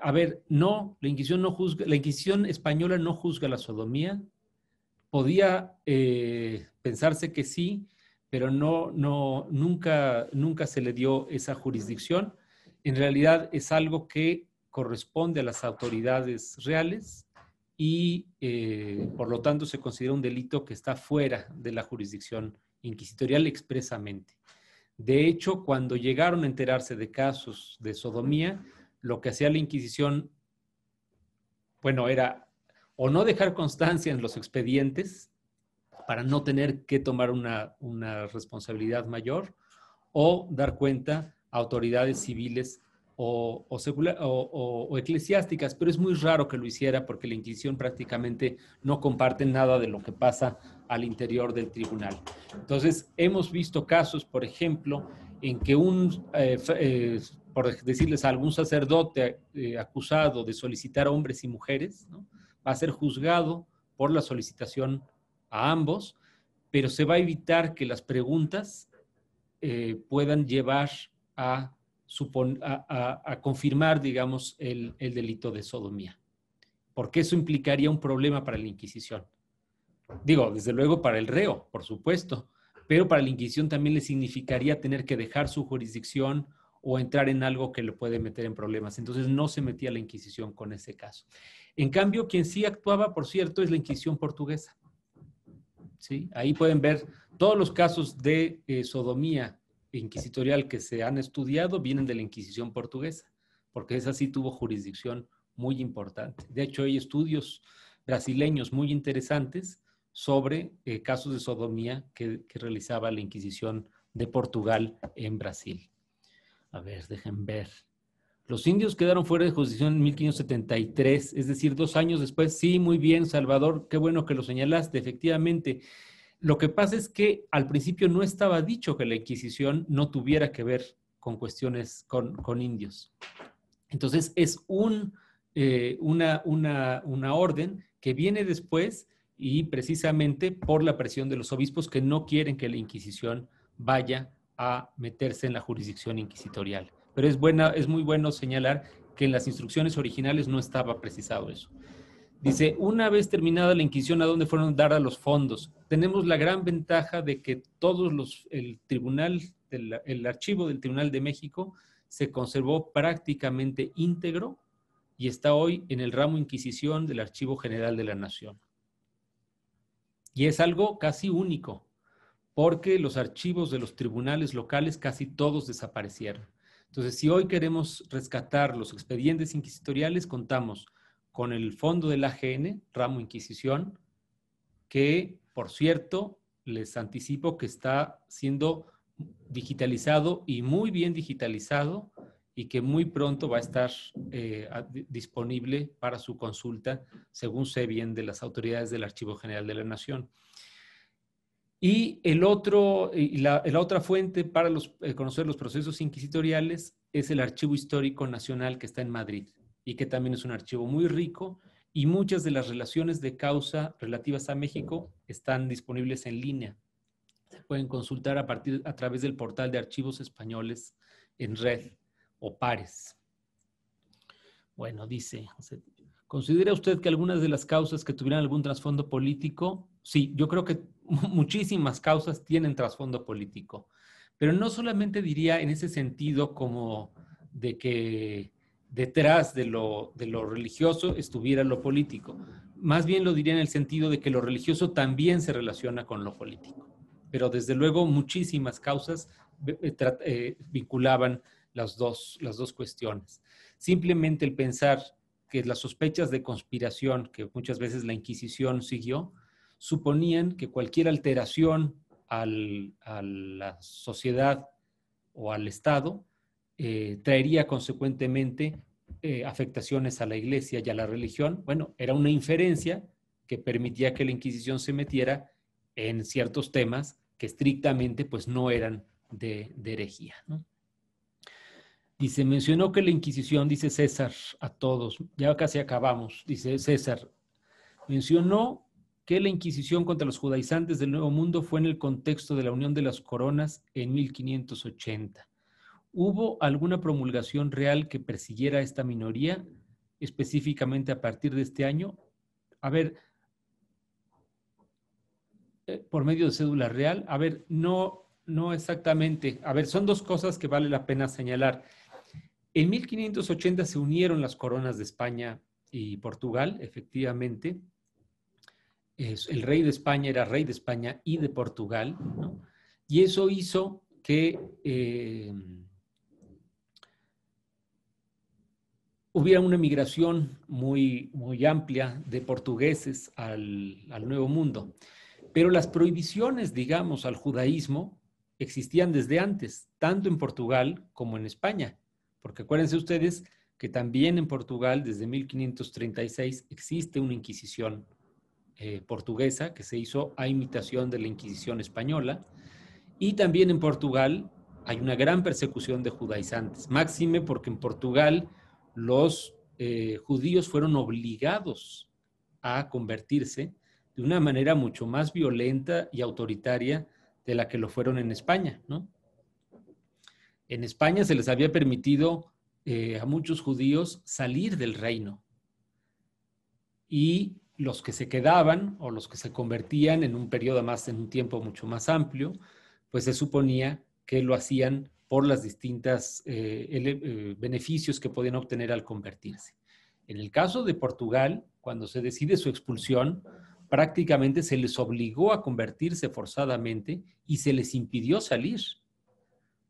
A ver, no, la Inquisición no juzga, la Inquisición española no juzga la sodomía. Podía pensarse que sí, pero nunca se le dio esa jurisdicción. En realidad es algo que corresponde a las autoridades reales y por lo tanto se considera un delito que está fuera de la jurisdicción inquisitorial expresamente. De hecho, cuando llegaron a enterarse de casos de sodomía, lo que hacía la Inquisición, bueno, era o no dejar constancia en los expedientes para no tener que tomar una responsabilidad mayor, o dar cuenta autoridades civiles o eclesiásticas, pero es muy raro que lo hiciera porque la Inquisición prácticamente no comparte nada de lo que pasa al interior del tribunal. Entonces, hemos visto casos, por ejemplo, en que por decirles, algún sacerdote acusado de solicitar a hombres y mujeres, ¿no?, va a ser juzgado por la solicitación a ambos, pero se va a evitar que las preguntas puedan llevar a confirmar, digamos, el delito de sodomía, porque eso implicaría un problema para la Inquisición. Digo, desde luego para el reo, por supuesto, pero para la Inquisición también le significaría tener que dejar su jurisdicción o entrar en algo que le puede meter en problemas. Entonces no se metía la Inquisición con ese caso. En cambio, quien sí actuaba, por cierto, es la Inquisición portuguesa. ¿Sí? Ahí pueden ver todos los casos de sodomía inquisitorial que se han estudiado, vienen de la Inquisición portuguesa, porque esa sí tuvo jurisdicción muy importante. De hecho, hay estudios brasileños muy interesantes sobre casos de sodomía que realizaba la Inquisición de Portugal en Brasil. A ver, dejen ver. Los indios quedaron fuera de jurisdicción en 1573, es decir, 2 años después. Sí, muy bien, Salvador, qué bueno que lo señalaste, efectivamente. Lo que pasa es que al principio no estaba dicho que la Inquisición no tuviera que ver con cuestiones con indios. Entonces, es una orden que viene después y precisamente por la presión de los obispos que no quieren que la Inquisición vaya a meterse en la jurisdicción inquisitorial. Pero es muy bueno señalar que en las instrucciones originales no estaba precisado eso. Dice, una vez terminada la Inquisición, ¿a dónde fueron a dar a los fondos? Tenemos la gran ventaja de que el archivo del Tribunal de México se conservó prácticamente íntegro y está hoy en el ramo Inquisición del Archivo General de la Nación. Y es algo casi único, porque los archivos de los tribunales locales casi todos desaparecieron. Entonces, si hoy queremos rescatar los expedientes inquisitoriales, contamos con el fondo del AGN, ramo Inquisición, que, por cierto, les anticipo que está siendo digitalizado y muy bien digitalizado y que muy pronto va a estar disponible para su consulta, según sé bien de las autoridades del Archivo General de la Nación. Y la otra fuente para conocer los procesos inquisitoriales es el Archivo Histórico Nacional que está en Madrid y que también es un archivo muy rico y muchas de las relaciones de causa relativas a México están disponibles en línea. Se pueden consultar a través del portal de archivos españoles en red o pares. Bueno, dice, ¿considera usted que algunas de las causas que tuvieran algún trasfondo político? Sí, yo creo que muchísimas causas tienen trasfondo político, pero no solamente diría en ese sentido como de que detrás de lo religioso estuviera lo político. Más bien lo diría en el sentido de que lo religioso también se relaciona con lo político. Pero desde luego muchísimas causas vinculaban las dos cuestiones. Simplemente el pensar que las sospechas de conspiración que muchas veces la Inquisición siguió, suponían que cualquier alteración a la sociedad o al Estado traería consecuentemente afectaciones a la Iglesia y a la religión. Bueno, era una inferencia que permitía que la Inquisición se metiera en ciertos temas que estrictamente pues no eran de herejía, ¿no? Dice, mencionó que la Inquisición, dice César, a todos, ya casi acabamos, dice César, mencionó que la Inquisición contra los judaizantes del Nuevo Mundo fue en el contexto de la Unión de las Coronas en 1580. ¿Hubo alguna promulgación real que persiguiera a esta minoría, específicamente a partir de este año? A ver, por medio de cédula real, a ver, no exactamente. A ver, son dos cosas que vale la pena señalar. En 1580 se unieron las coronas de España y Portugal, efectivamente. El rey de España era rey de España y de Portugal, ¿no? Y eso hizo que hubiera una migración muy, muy amplia de portugueses al Nuevo Mundo. Pero las prohibiciones, digamos, al judaísmo existían desde antes, tanto en Portugal como en España. Porque acuérdense ustedes que también en Portugal, desde 1536, existe una Inquisición portuguesa que se hizo a imitación de la Inquisición española. Y también en Portugal hay una gran persecución de judaizantes, máxime porque en Portugal los judíos fueron obligados a convertirse de una manera mucho más violenta y autoritaria de la que lo fueron en España, ¿no? En España se les había permitido a muchos judíos salir del reino y los que se quedaban o los que se convertían en un periodo más, en un tiempo mucho más amplio, pues se suponía que lo hacían por las distintas beneficios que podían obtener al convertirse. En el caso de Portugal, cuando se decide su expulsión, prácticamente se les obligó a convertirse forzadamente y se les impidió salir.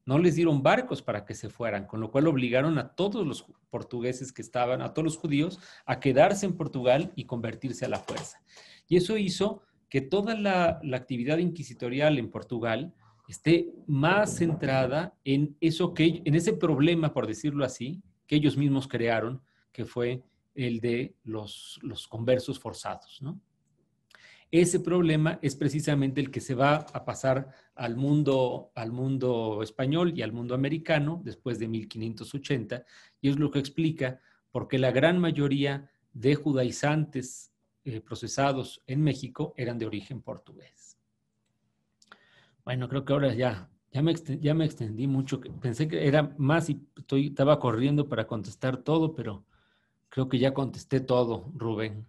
No les dieron barcos para que se fueran, con lo cual obligaron a todos los portugueses que estaban, a todos los judíos, a quedarse en Portugal y convertirse a la fuerza. Y eso hizo que toda la actividad inquisitorial en Portugal esté más centrada en eso en ese problema, por decirlo así, que ellos mismos crearon, que fue el de los conversos forzados, ¿no? Ese problema es precisamente el que se va a pasar al mundo español y al mundo americano después de 1580, y es lo que explica por qué la gran mayoría de judaizantes procesados en México eran de origen portugués. Bueno, creo que ahora ya me extendí mucho. Pensé que era más y estaba corriendo para contestar todo, pero creo que ya contesté todo, Rubén.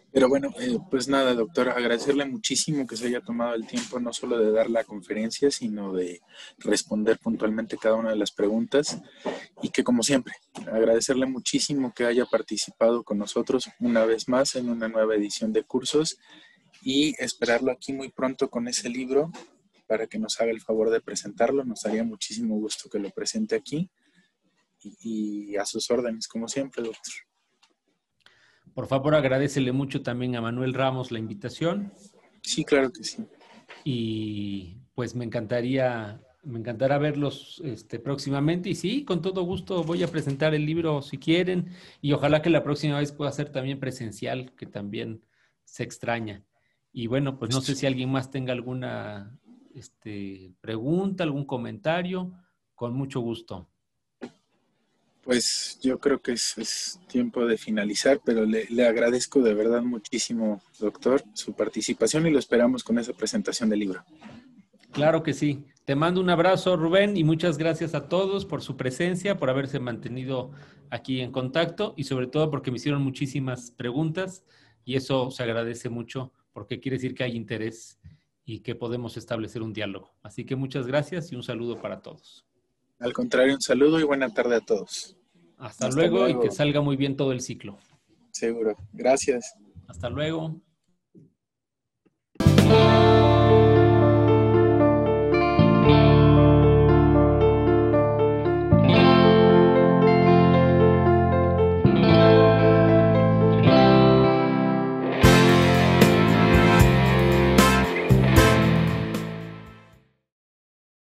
Pero bueno, pues nada, doctor, agradecerle muchísimo que se haya tomado el tiempo no solo de dar la conferencia, sino de responder puntualmente cada una de las preguntas y que como siempre, agradecerle muchísimo que haya participado con nosotros una vez más en una nueva edición de cursos y esperarlo aquí muy pronto con ese libro para que nos haga el favor de presentarlo. Nos daría muchísimo gusto que lo presente aquí y a sus órdenes, como siempre, doctor. Por favor, agradécele mucho también a Manuel Ramos la invitación. Sí, claro que sí. Y pues me encantará verlos próximamente. Y sí, con todo gusto voy a presentar el libro si quieren. Y ojalá que la próxima vez pueda ser también presencial, que también se extraña. Y bueno, pues no sé si alguien más tenga alguna pregunta, algún comentario. Con mucho gusto. Pues yo creo que es tiempo de finalizar, pero le agradezco de verdad muchísimo, doctor, su participación y lo esperamos con esa presentación del libro. Claro que sí. Te mando un abrazo, Rubén, y muchas gracias a todos por su presencia, por haberse mantenido aquí en contacto y sobre todo porque me hicieron muchísimas preguntas y eso se agradece mucho porque quiere decir que hay interés y que podemos establecer un diálogo. Así que muchas gracias y un saludo para todos. Al contrario, un saludo y buena tarde a todos. Hasta luego y que salga muy bien todo el ciclo. Seguro. Gracias. Hasta luego.